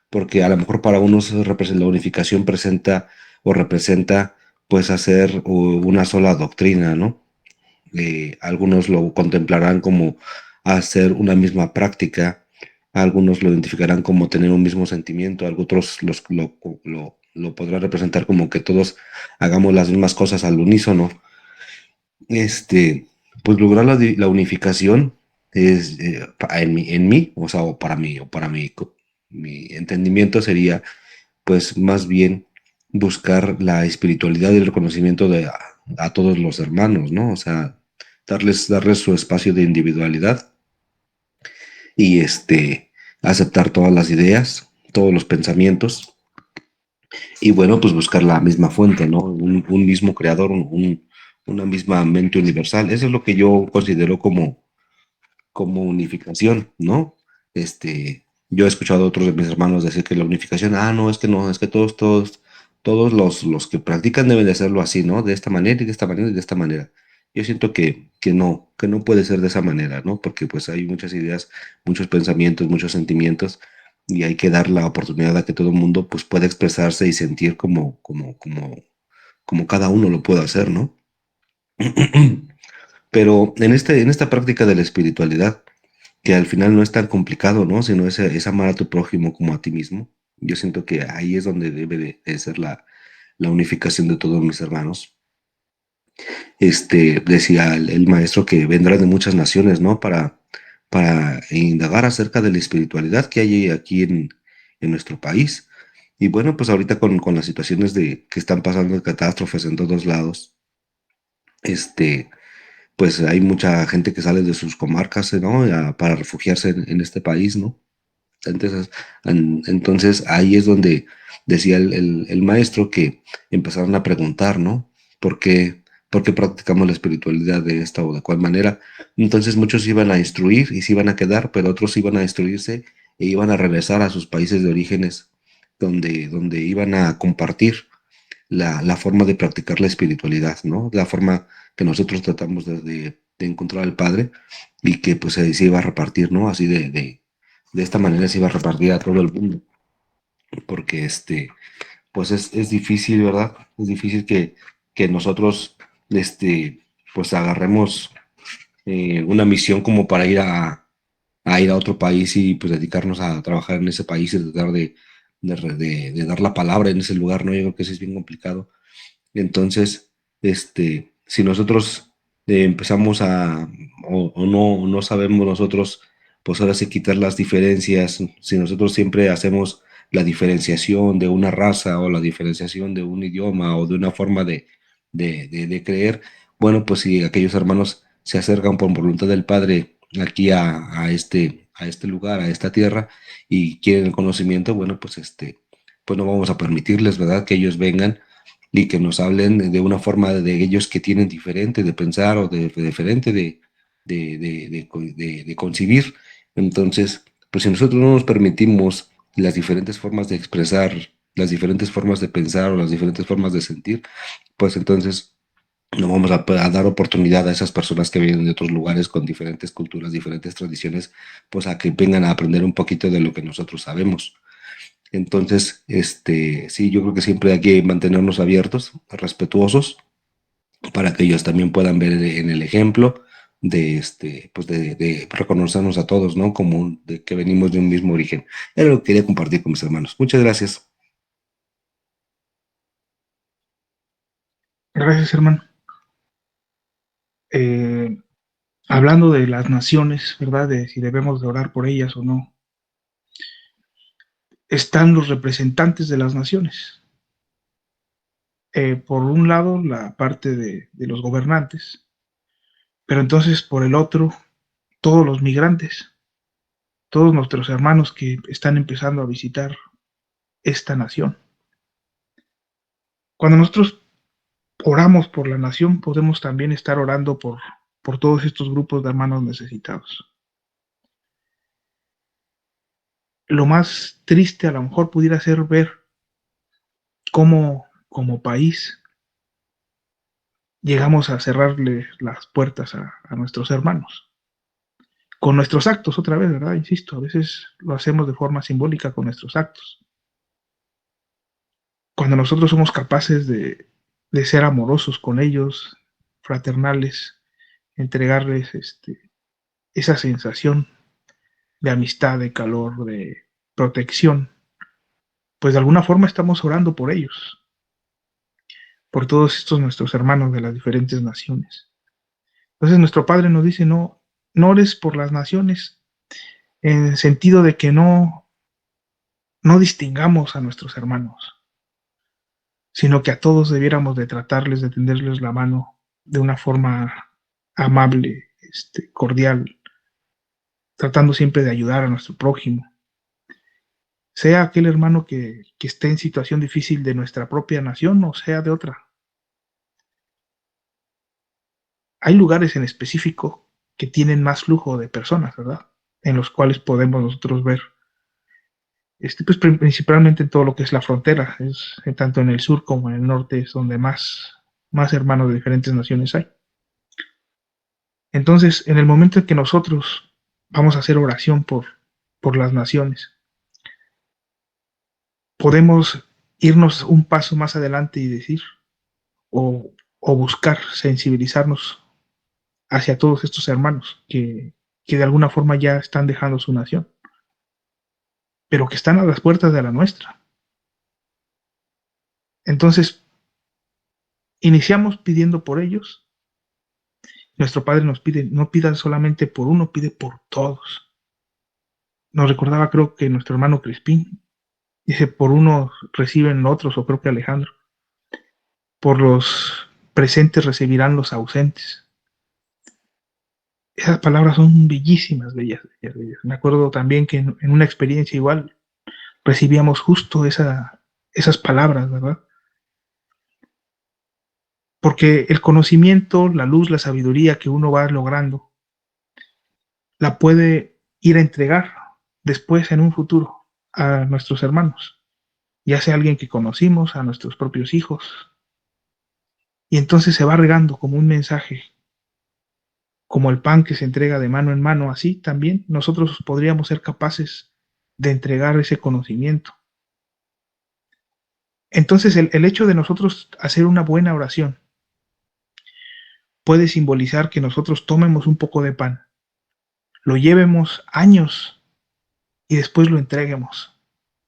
porque a lo mejor para unos la unificación presenta o representa pues hacer una sola doctrina, ¿no? Algunos lo contemplarán como hacer una misma práctica, algunos lo identificarán como tener un mismo sentimiento, otros lo podrán representar como que todos hagamos las mismas cosas al unísono. Pues lograr la unificación es, en mí, o sea, o para mí, mi entendimiento sería, pues más bien buscar la espiritualidad y el reconocimiento a todos los hermanos, ¿no? O sea, darles su espacio de individualidad y aceptar todas las ideas, todos los pensamientos y bueno, pues buscar la misma fuente, ¿no? Un mismo creador, una misma mente universal. Eso es lo que yo considero como unificación, ¿no? Yo he escuchado a otros de mis hermanos decir que la unificación, no, es que todos los que practican deben de hacerlo así, ¿no? De esta manera y de esta manera y de esta manera. Yo siento que no puede ser de esa manera, ¿no? Porque pues hay muchas ideas, muchos pensamientos, muchos sentimientos y hay que dar la oportunidad a que todo el mundo pues pueda expresarse y sentir como cada uno lo puede hacer, ¿no? Pero en esta práctica de la espiritualidad, que al final no es tan complicado, ¿no? Sino es amar a tu prójimo como a ti mismo. Yo siento que ahí es donde debe de ser la unificación de todos mis hermanos. Decía el maestro que vendrá de muchas naciones, ¿no? Para indagar acerca de la espiritualidad que hay aquí en nuestro país. Y bueno, pues ahorita con las situaciones que están pasando de catástrofes en todos lados, pues hay mucha gente que sale de sus comarcas, ¿no? Para refugiarse en este país, ¿no? Entonces ahí es donde decía el maestro que empezaron a preguntar, ¿no? ¿Por qué practicamos la espiritualidad de esta o de cual manera? Entonces muchos iban a instruir y se iban a quedar, pero otros iban a instruirse e iban a regresar a sus países de orígenes, donde iban a compartir la forma de practicar la espiritualidad, ¿no? La forma que nosotros tratamos de encontrar al Padre y que pues se iba a repartir, ¿no? Así de esta manera se iba a repartir a todo el mundo, porque pues es difícil, ¿verdad? Es difícil que nosotros, pues agarremos una misión como para a ir a otro país y pues dedicarnos a trabajar en ese país y tratar de dar la palabra en ese lugar, ¿no? Yo creo que eso es bien complicado. Entonces, si nosotros empezamos o no sabemos nosotros, pues ahora sí quitar las diferencias, si nosotros siempre hacemos la diferenciación de una raza o la diferenciación de un idioma o de una forma de creer, bueno, pues si aquellos hermanos se acercan por voluntad del Padre aquí a este lugar, a esta tierra, y quieren el conocimiento, bueno, pues pues no vamos a permitirles, ¿verdad?, que ellos vengan y que nos hablen de una forma de ellos que tienen diferente de pensar o de diferente de concebir. Entonces, pues si nosotros no nos permitimos las diferentes formas de expresar, las diferentes formas de pensar o las diferentes formas de sentir, pues entonces no vamos a dar oportunidad a esas personas que vienen de otros lugares con diferentes culturas, diferentes tradiciones, pues a que vengan a aprender un poquito de lo que nosotros sabemos. Entonces, sí, yo creo que siempre hay que mantenernos abiertos, respetuosos, para que ellos también puedan ver en el ejemplo pues de reconocernos a todos, ¿no? Como de que venimos de un mismo origen. Era lo que quería compartir con mis hermanos. Muchas gracias. Gracias, hermano. Eh, Hablando de las naciones, ¿verdad? De si debemos de orar por ellas o no, están los representantes de las naciones. Por un lado, la parte de los gobernantes, pero entonces por el otro, todos los migrantes, todos nuestros hermanos que están empezando a visitar esta nación. Cuando nosotros oramos por la nación, podemos también estar orando por todos estos grupos de hermanos necesitados. Lo más triste a lo mejor pudiera ser ver cómo como país llegamos a cerrarle las puertas a nuestros hermanos. Con nuestros actos, otra vez, ¿verdad? Insisto, a veces lo hacemos de forma simbólica con nuestros actos. Cuando nosotros somos capaces de ser amorosos con ellos, fraternales, entregarles esa sensación de amistad, de calor, de protección, pues de alguna forma estamos orando por ellos, por todos estos nuestros hermanos de las diferentes naciones. Entonces nuestro Padre nos dice, no, no ores por las naciones, en el sentido de que no distingamos a nuestros hermanos, sino que a todos debiéramos de tratarles, de tenderles la mano de una forma amable, cordial, tratando siempre de ayudar a nuestro prójimo, sea aquel hermano que esté en situación difícil de nuestra propia nación o sea de otra. Hay lugares en específico que tienen más flujo de personas, ¿verdad? En los cuales podemos nosotros ver, pues principalmente en todo lo que es la frontera, tanto en el sur como en el norte es donde más hermanos de diferentes naciones hay. Entonces, en el momento en que nosotros vamos a hacer oración por las naciones, podemos irnos un paso más adelante y decir, o buscar sensibilizarnos hacia todos estos hermanos que de alguna forma ya están dejando su nación, pero que están a las puertas de la nuestra. Entonces, iniciamos pidiendo por ellos. Nuestro Padre nos pide, no pida solamente por uno, pide por todos. Nos recordaba, creo que nuestro hermano Crispín, dice, por uno reciben otros, o creo que Alejandro, por los presentes recibirán los ausentes. Esas palabras son bellísimas, bellas, bellas, bellas. Me acuerdo también que en una experiencia igual recibíamos justo esas palabras, ¿verdad? Porque el conocimiento, la luz, la sabiduría que uno va logrando, la puede ir a entregar después en un futuro a nuestros hermanos, ya sea alguien que conocimos, a nuestros propios hijos, y entonces se va regando como un mensaje, como el pan que se entrega de mano en mano, así también nosotros podríamos ser capaces de entregar ese conocimiento. Entonces el hecho de nosotros hacer una buena oración puede simbolizar que nosotros tomemos un poco de pan, lo llevemos años y después lo entreguemos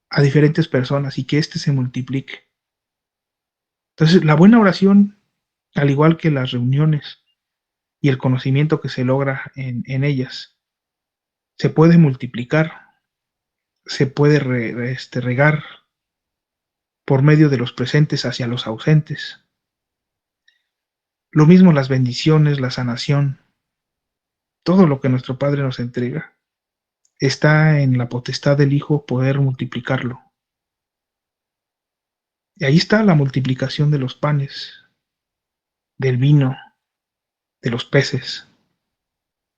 a diferentes personas y que éste se multiplique. Entonces, la buena oración, al igual que las reuniones y el conocimiento que se logra en ellas, se puede multiplicar, se puede regar por medio de los presentes hacia los ausentes. Lo mismo las bendiciones, la sanación, todo lo que nuestro Padre nos entrega, está en la potestad del Hijo poder multiplicarlo. Y ahí está la multiplicación de los panes, del vino, de los peces.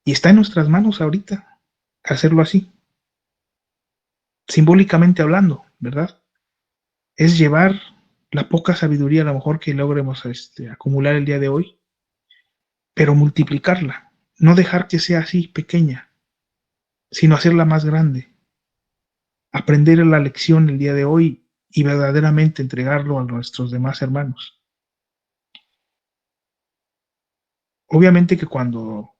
Y está en nuestras manos ahorita hacerlo así, simbólicamente hablando, ¿verdad? Es llevar la poca sabiduría a lo mejor que logremos acumular el día de hoy, pero multiplicarla, no dejar que sea así pequeña, sino hacerla más grande, aprender la lección el día de hoy y verdaderamente entregarlo a nuestros demás hermanos. Obviamente que cuando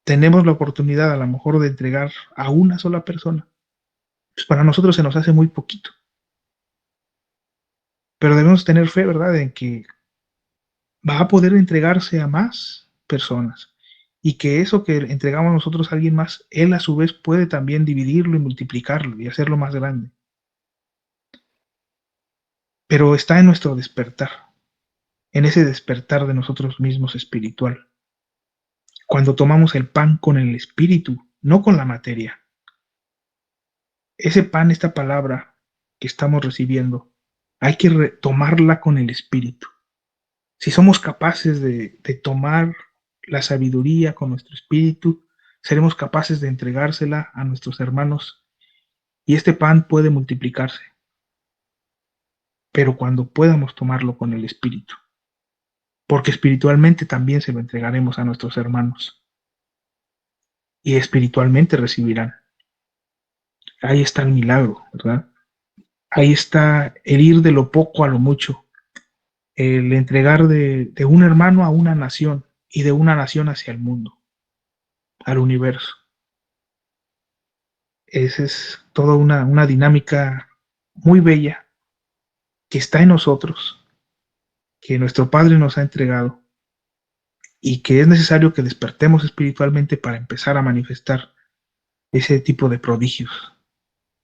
tenemos la oportunidad a lo mejor de entregar a una sola persona, pues para nosotros se nos hace muy poquito, pero debemos tener fe, ¿verdad?, en que va a poder entregarse a más personas y que eso que entregamos nosotros a alguien más, él a su vez puede también dividirlo y multiplicarlo y hacerlo más grande. Pero está en nuestro despertar, en ese despertar de nosotros mismos espiritual. Cuando tomamos el pan con el espíritu, no con la materia. Ese pan, esta palabra que estamos recibiendo, hay que tomarla con el espíritu. Si somos capaces de tomar la sabiduría con nuestro espíritu, seremos capaces de entregársela a nuestros hermanos y este pan puede multiplicarse, pero cuando podamos tomarlo con el espíritu, porque espiritualmente también se lo entregaremos a nuestros hermanos y espiritualmente recibirán. Ahí está el milagro, ¿verdad? Ahí está el ir de lo poco a lo mucho, el entregar de un hermano a una nación y de una nación hacia el mundo, al universo. Esa es toda una dinámica muy bella que está en nosotros, que nuestro Padre nos ha entregado y que es necesario que despertemos espiritualmente para empezar a manifestar ese tipo de prodigios,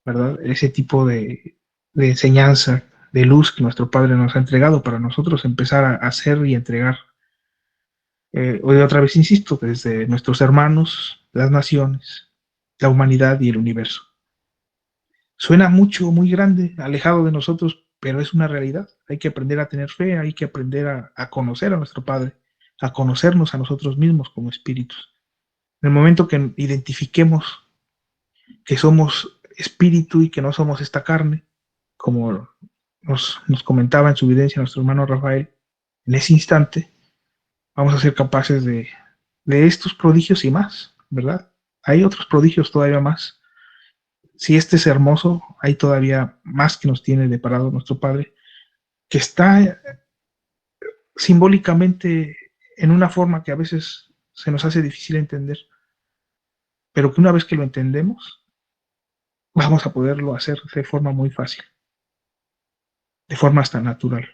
¿verdad? Ese tipo de enseñanza, de luz que nuestro Padre nos ha entregado para nosotros empezar a hacer y entregar. Hoy otra vez insisto, desde nuestros hermanos, las naciones, la humanidad y el universo. Suena mucho, muy grande, alejado de nosotros, pero es una realidad. Hay que aprender a tener fe, hay que aprender a conocer a nuestro Padre, a conocernos a nosotros mismos como espíritus. En el momento que identifiquemos que somos espíritu y que no somos esta carne, como nos comentaba en su evidencia nuestro hermano Rafael, en ese instante vamos a ser capaces de estos prodigios y más, ¿verdad? Hay otros prodigios todavía más. Si este es hermoso, hay todavía más que nos tiene deparado nuestro Padre, que está simbólicamente en una forma que a veces se nos hace difícil entender, pero que una vez que lo entendemos, vamos a poderlo hacer de forma muy fácil, de forma hasta natural,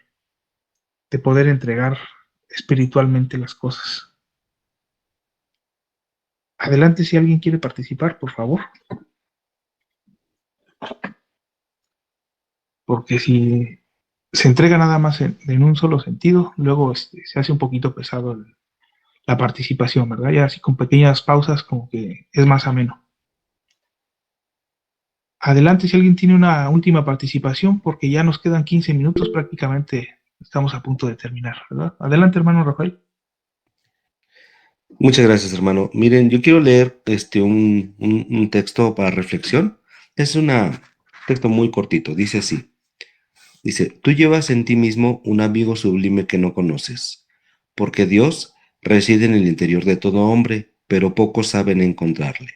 de poder entregar espiritualmente las cosas. Adelante si alguien quiere participar, por favor. Porque si se entrega nada más en un solo sentido, luego se hace un poquito pesado la participación, ¿verdad? Ya así con pequeñas pausas como que es más ameno. Adelante si alguien tiene una última participación, porque ya nos quedan 15 minutos, prácticamente estamos a punto de terminar, ¿verdad? Adelante, hermano Rafael. Muchas gracias, hermano. Miren, yo quiero leer un texto para reflexión. Es un texto muy cortito. Dice así. Dice, tú llevas en ti mismo un amigo sublime que no conoces, porque Dios reside en el interior de todo hombre, pero pocos saben encontrarle.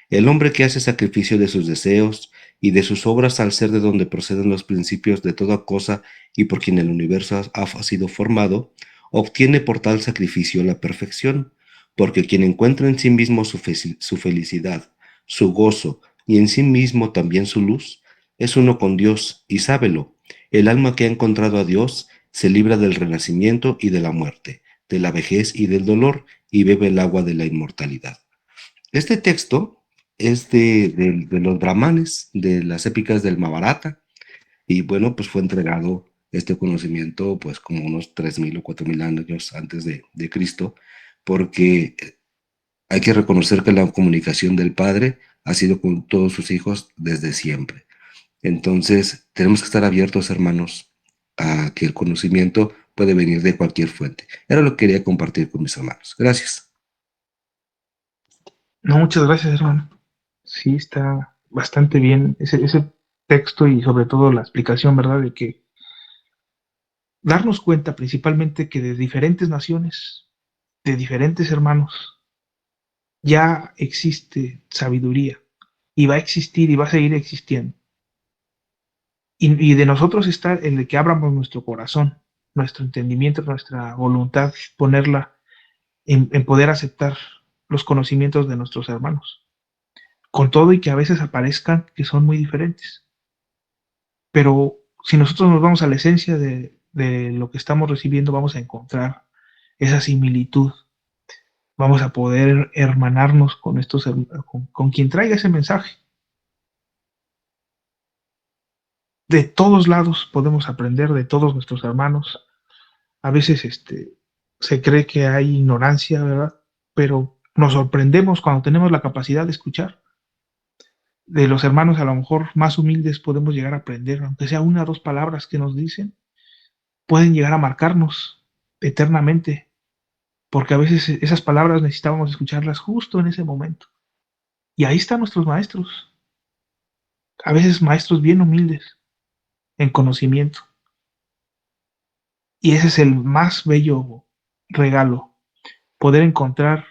El hombre que hace sacrificio de sus deseos y de sus obras al ser de donde proceden los principios de toda cosa y por quien el universo ha sido formado, obtiene por tal sacrificio la perfección, porque quien encuentra en sí mismo su felicidad, su gozo y en sí mismo también su luz, es uno con Dios y sábelo. El alma que ha encontrado a Dios se libra del renacimiento y de la muerte, de la vejez y del dolor, y bebe el agua de la inmortalidad. Este texto es de los brahmanes, de las épicas del Mahabharata, y bueno, pues fue entregado este conocimiento pues como unos 3.000 o 4.000 años antes de Cristo, porque hay que reconocer que la comunicación del Padre ha sido con todos sus hijos desde siempre. Entonces, tenemos que estar abiertos, hermanos, a que el conocimiento puede venir de cualquier fuente. Era lo que quería compartir con mis hermanos. Gracias. No, muchas gracias, hermano. Sí, está bastante bien ese texto y sobre todo la explicación, ¿verdad? De que darnos cuenta principalmente que de diferentes naciones, de diferentes hermanos, ya existe sabiduría y va a existir y va a seguir existiendo. Y de nosotros está el de que abramos nuestro corazón, nuestro entendimiento, nuestra voluntad, ponerla en poder aceptar los conocimientos de nuestros hermanos, con todo y que a veces aparezcan que son muy diferentes. Pero si nosotros nos vamos a la esencia de lo que estamos recibiendo, vamos a encontrar esa similitud, vamos a poder hermanarnos con con quien traiga ese mensaje. De todos lados podemos aprender de todos nuestros hermanos. A veces se cree que hay ignorancia, ¿verdad? Pero nos sorprendemos cuando tenemos la capacidad de escuchar. De los hermanos a lo mejor más humildes podemos llegar a aprender, aunque sea una o dos palabras que nos dicen, pueden llegar a marcarnos eternamente, porque a veces esas palabras necesitábamos escucharlas justo en ese momento. Y ahí están nuestros maestros, a veces maestros bien humildes en conocimiento. Y ese es el más bello regalo, poder encontrar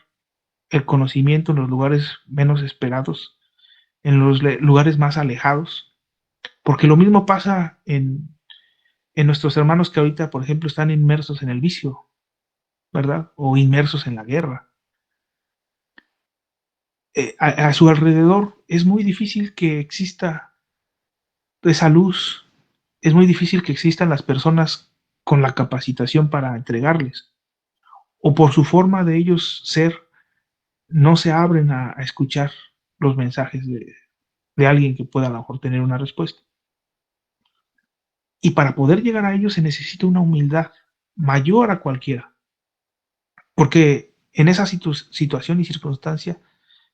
el conocimiento en los lugares menos esperados, en los lugares más alejados, porque lo mismo pasa en nuestros hermanos que ahorita, por ejemplo, están inmersos en el vicio, ¿verdad? O inmersos en la guerra. A su alrededor es muy difícil que exista esa luz, es muy difícil que existan las personas con la capacitación para entregarles, o por su forma de ellos ser, no se abren a escuchar los mensajes de alguien que pueda a lo mejor tener una respuesta. Y para poder llegar a ellos se necesita una humildad mayor a cualquiera, porque en esa situación y circunstancia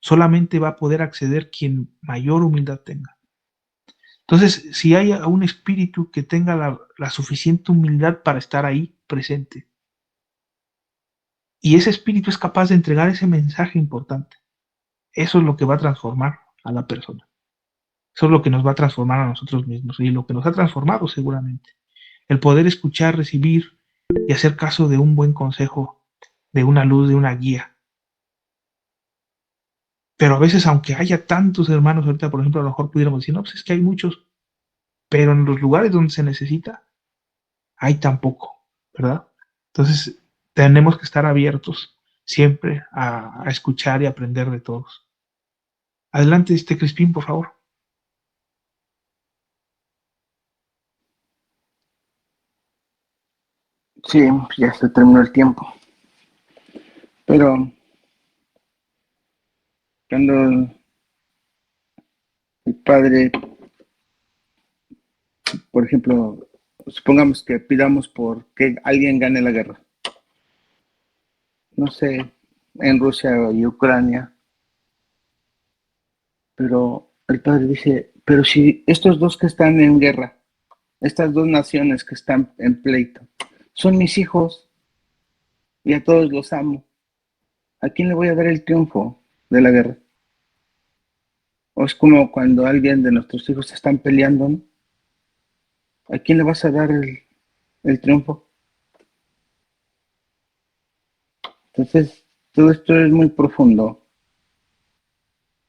solamente va a poder acceder quien mayor humildad tenga. Entonces, si hay un espíritu que tenga la suficiente humildad para estar ahí presente, y ese espíritu es capaz de entregar ese mensaje importante, eso es lo que va a transformar a la persona. Eso es lo que nos va a transformar a nosotros mismos y lo que nos ha transformado seguramente. El poder escuchar, recibir y hacer caso de un buen consejo, de una luz, de una guía. Pero a veces, aunque haya tantos hermanos, ahorita por ejemplo, a lo mejor pudiéramos decir, no, pues es que hay muchos, pero en los lugares donde se necesita, hay tan poco, ¿verdad? Entonces, tenemos que estar abiertos siempre a escuchar y aprender de todos. Adelante, Crispín, por favor. Sí, ya se terminó el tiempo. Pero cuando el padre, por ejemplo, supongamos que pidamos por que alguien gane la guerra. no sé, en Rusia y Ucrania, pero el padre dice, pero si estos dos que están en guerra, estas dos naciones que están en pleito, son mis hijos y a todos los amo, ¿a quién le voy a dar el triunfo de la guerra? O es como cuando alguien de nuestros hijos se están peleando, ¿no? ¿A quién le vas a dar el triunfo? Entonces, todo esto es muy profundo.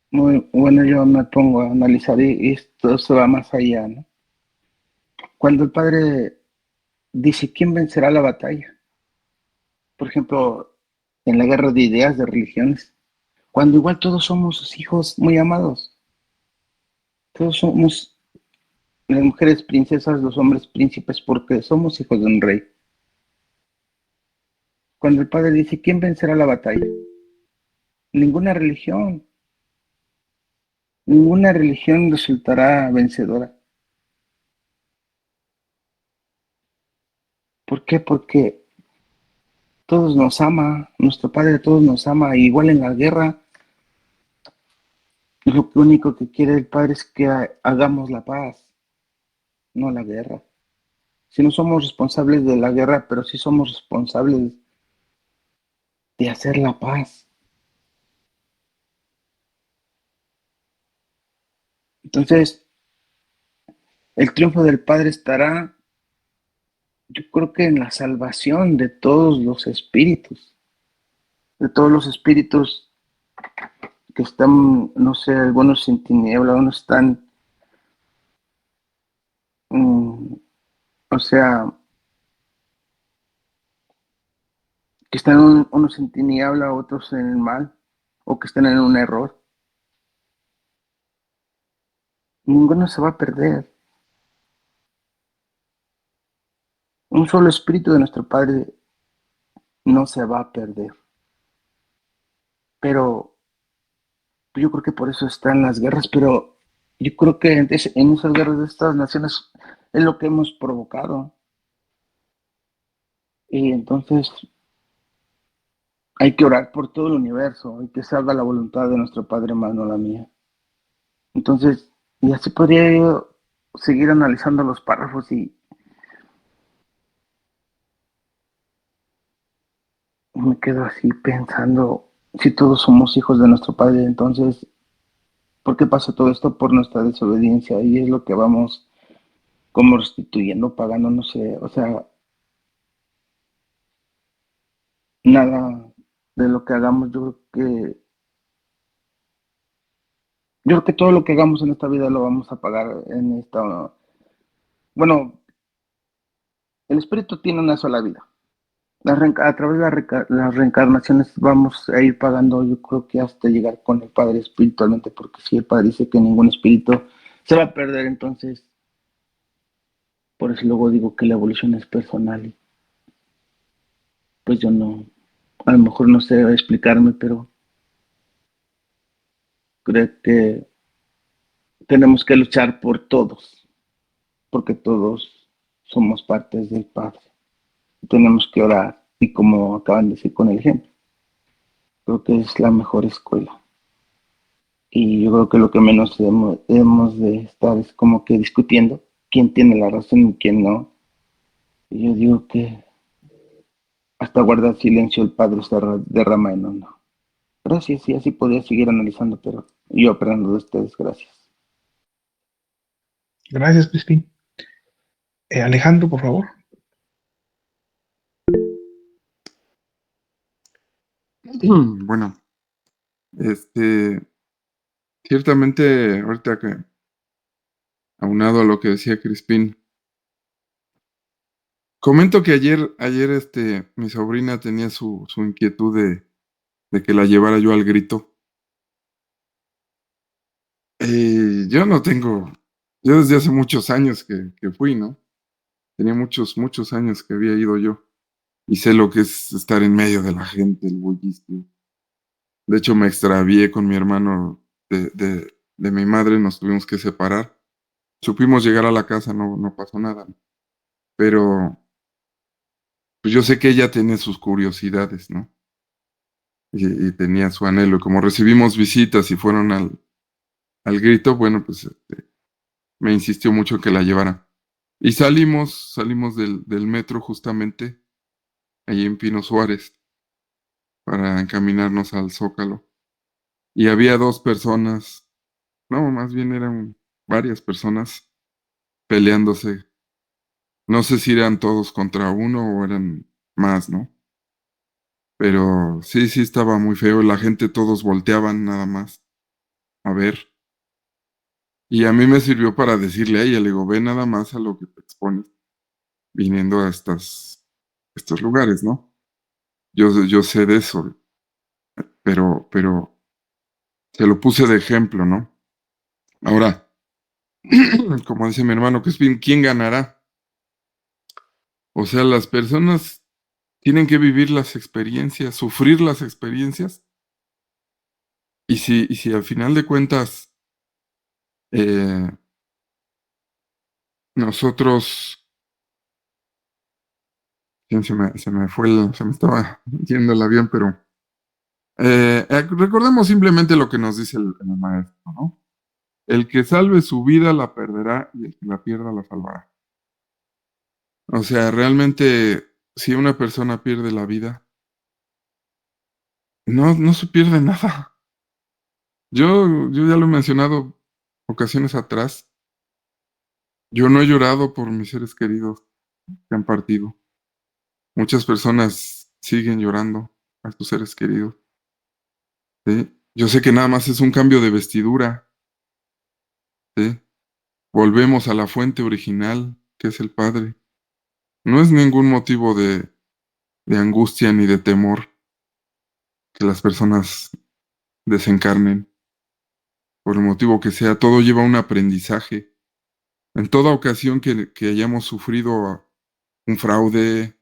Muy bueno, yo me pongo a analizar y esto se va más allá, ¿no? Cuando el padre dice, ¿quién vencerá la batalla? Por ejemplo, en la guerra de ideas, de religiones, cuando igual todos somos sus hijos muy amados, todos somos las mujeres princesas, los hombres príncipes, porque somos hijos de un rey. Cuando el padre dice, ¿quién vencerá la batalla? Ninguna religión resultará vencedora. ¿Por qué? Porque todos nos ama, nuestro Padre todos nos ama, igual en la guerra, lo único que quiere el Padre es que hagamos la paz, no la guerra. Si no somos responsables de la guerra, pero sí somos responsables de hacer la paz. Entonces, el triunfo del Padre estará, yo creo que en la salvación de todos los espíritus que están, no sé, algunos en tiniebla, unos están, o sea, que están unos en tiniebla, otros en el mal, o que están en un error. Ninguno se va a perder. Un solo espíritu de nuestro Padre no se va a perder. Pero yo creo que por eso están las guerras, pero yo creo que en esas guerras de estas naciones es lo que hemos provocado. Y entonces hay que orar por todo el universo y que se haga la voluntad de nuestro Padre más, no la mía. Entonces, y así podría yo seguir analizando los párrafos y me quedo así pensando, si todos somos hijos de nuestro Padre, entonces, ¿por qué pasa todo esto? Por nuestra desobediencia y es lo que vamos como restituyendo, pagando, no sé, o sea, nada de lo que hagamos, yo creo que todo lo que hagamos en esta vida lo vamos a pagar en esta, bueno, el espíritu tiene una sola vida. A través de las reencarnaciones vamos a ir pagando, yo creo que hasta llegar con el Padre espiritualmente, porque si el Padre dice que ningún espíritu se va a perder, entonces, por eso luego digo que la evolución es personal. Y pues yo no, a lo mejor no sé explicarme, pero creo que tenemos que luchar por todos, porque todos somos partes del Padre. Tenemos que orar y como acaban de decir con el ejemplo, creo que es la mejor escuela. Y yo creo que lo que menos debemos de estar es como que discutiendo quién tiene la razón y quién no. Y yo digo que hasta guardar silencio el Padre se derrama en hondo. Gracias, y así podría seguir analizando, pero yo aprendo de ustedes, gracias. Gracias, Crispín. Alejandro, por favor. Bueno, ciertamente, ahorita que aunado a lo que decía Crispín, comento que ayer, mi sobrina tenía su inquietud de que la llevara yo al grito. Yo no tengo, yo desde hace muchos años que fui, ¿no? Tenía muchos, muchos años que había ido yo y sé lo que es estar en medio de la gente, el bullicio. De hecho, me extravié con mi hermano de mi madre, nos tuvimos que separar. Supimos llegar a la casa, no pasó nada. Pero pues yo sé que ella tiene sus curiosidades, ¿no? y tenía su anhelo. Como recibimos visitas y fueron al grito, bueno, pues me insistió mucho que la llevara. Y salimos del metro justamente ahí en Pino Suárez para encaminarnos al Zócalo. Y había dos personas, no, más bien eran varias personas peleándose. No sé si eran todos contra uno o eran más, ¿no? Pero sí estaba muy feo. La gente todos volteaban nada más a ver. Y a mí me sirvió para decirle a ella, le digo, ve nada más a lo que te expones viniendo a estos lugares, ¿no? Yo sé de eso, pero se lo puse de ejemplo, ¿no? Ahora, como dice mi hermano, que es bien, ¿quién ganará? O sea, las personas tienen que vivir las experiencias, sufrir las experiencias, y si al final de cuentas eh, nosotros, bien, se me estaba yendo el avión, pero recordemos simplemente lo que nos dice el maestro, ¿no? El que salve su vida la perderá y el que la pierda la salvará. O sea, realmente, si una persona pierde la vida, no se pierde nada. Yo ya lo he mencionado ocasiones atrás. Yo no he llorado por mis seres queridos que han partido. Muchas personas siguen llorando a sus seres queridos. ¿Sí? Yo sé que nada más es un cambio de vestidura. ¿Sí? Volvemos a la fuente original, que es el Padre. No es ningún motivo de angustia ni de temor que las personas desencarnen. Por el motivo que sea, todo lleva un aprendizaje. En toda ocasión que hayamos sufrido un fraude,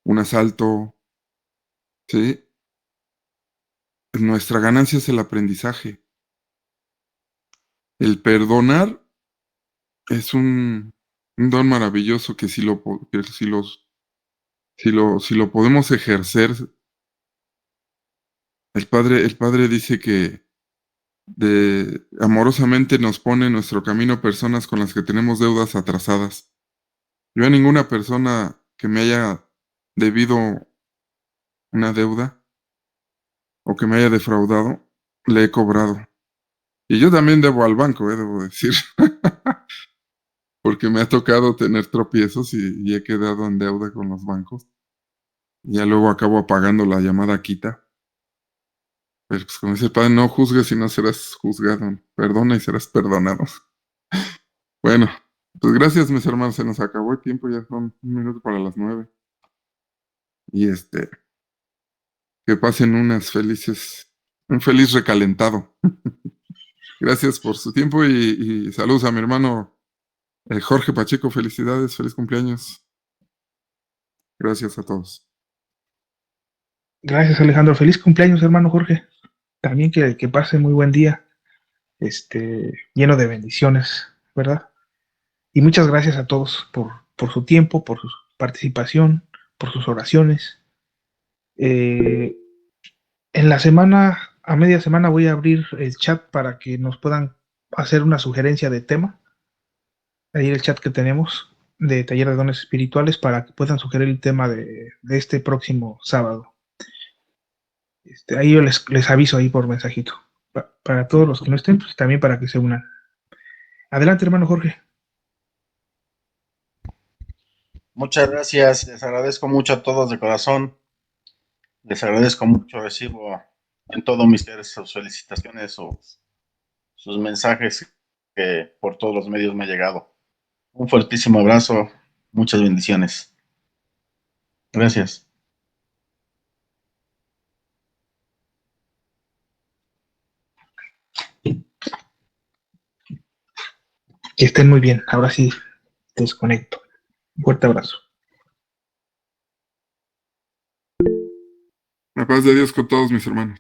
un asalto, ¿sí? Nuestra ganancia es el aprendizaje. El perdonar es un don maravilloso que si lo podemos ejercer, el Padre dice que amorosamente nos pone en nuestro camino personas con las que tenemos deudas atrasadas. Yo a ninguna persona que me haya debido una deuda o que me haya defraudado, le he cobrado. Y yo también debo al banco, debo decir, porque me ha tocado tener tropiezos y he quedado en deuda con los bancos. Ya luego acabo pagando la llamada quita. Pero pues como dice el padre, no juzgues y no serás juzgado. Perdona y serás perdonado. Bueno, pues gracias mis hermanos, se nos acabó el tiempo, ya son 1 minuto para las 9. Y que pasen un feliz recalentado. Gracias por su tiempo y saludos a mi hermano Jorge Pacheco, felicidades, feliz cumpleaños. Gracias a todos. Gracias, Alejandro. Feliz cumpleaños, hermano Jorge. También que pase muy buen día, lleno de bendiciones, ¿verdad? Y muchas gracias a todos por su tiempo, por su participación, por sus oraciones. Eh, en la semana, a media semana, voy a abrir el chat para que nos puedan hacer una sugerencia de tema. Ahí el chat que tenemos de Taller de Dones Espirituales para que puedan sugerir el tema de este próximo sábado. Ahí yo les aviso ahí por mensajito. Para todos los que no estén, pues también para que se unan. Adelante, hermano Jorge. Muchas gracias, les agradezco mucho a todos de corazón, les agradezco mucho, recibo en todo mi ser sus felicitaciones o sus mensajes que por todos los medios me ha llegado. Un fuertísimo abrazo, muchas bendiciones. Gracias. Que estén muy bien. Ahora sí, desconecto. Un fuerte abrazo. La paz de Dios con todos mis hermanos.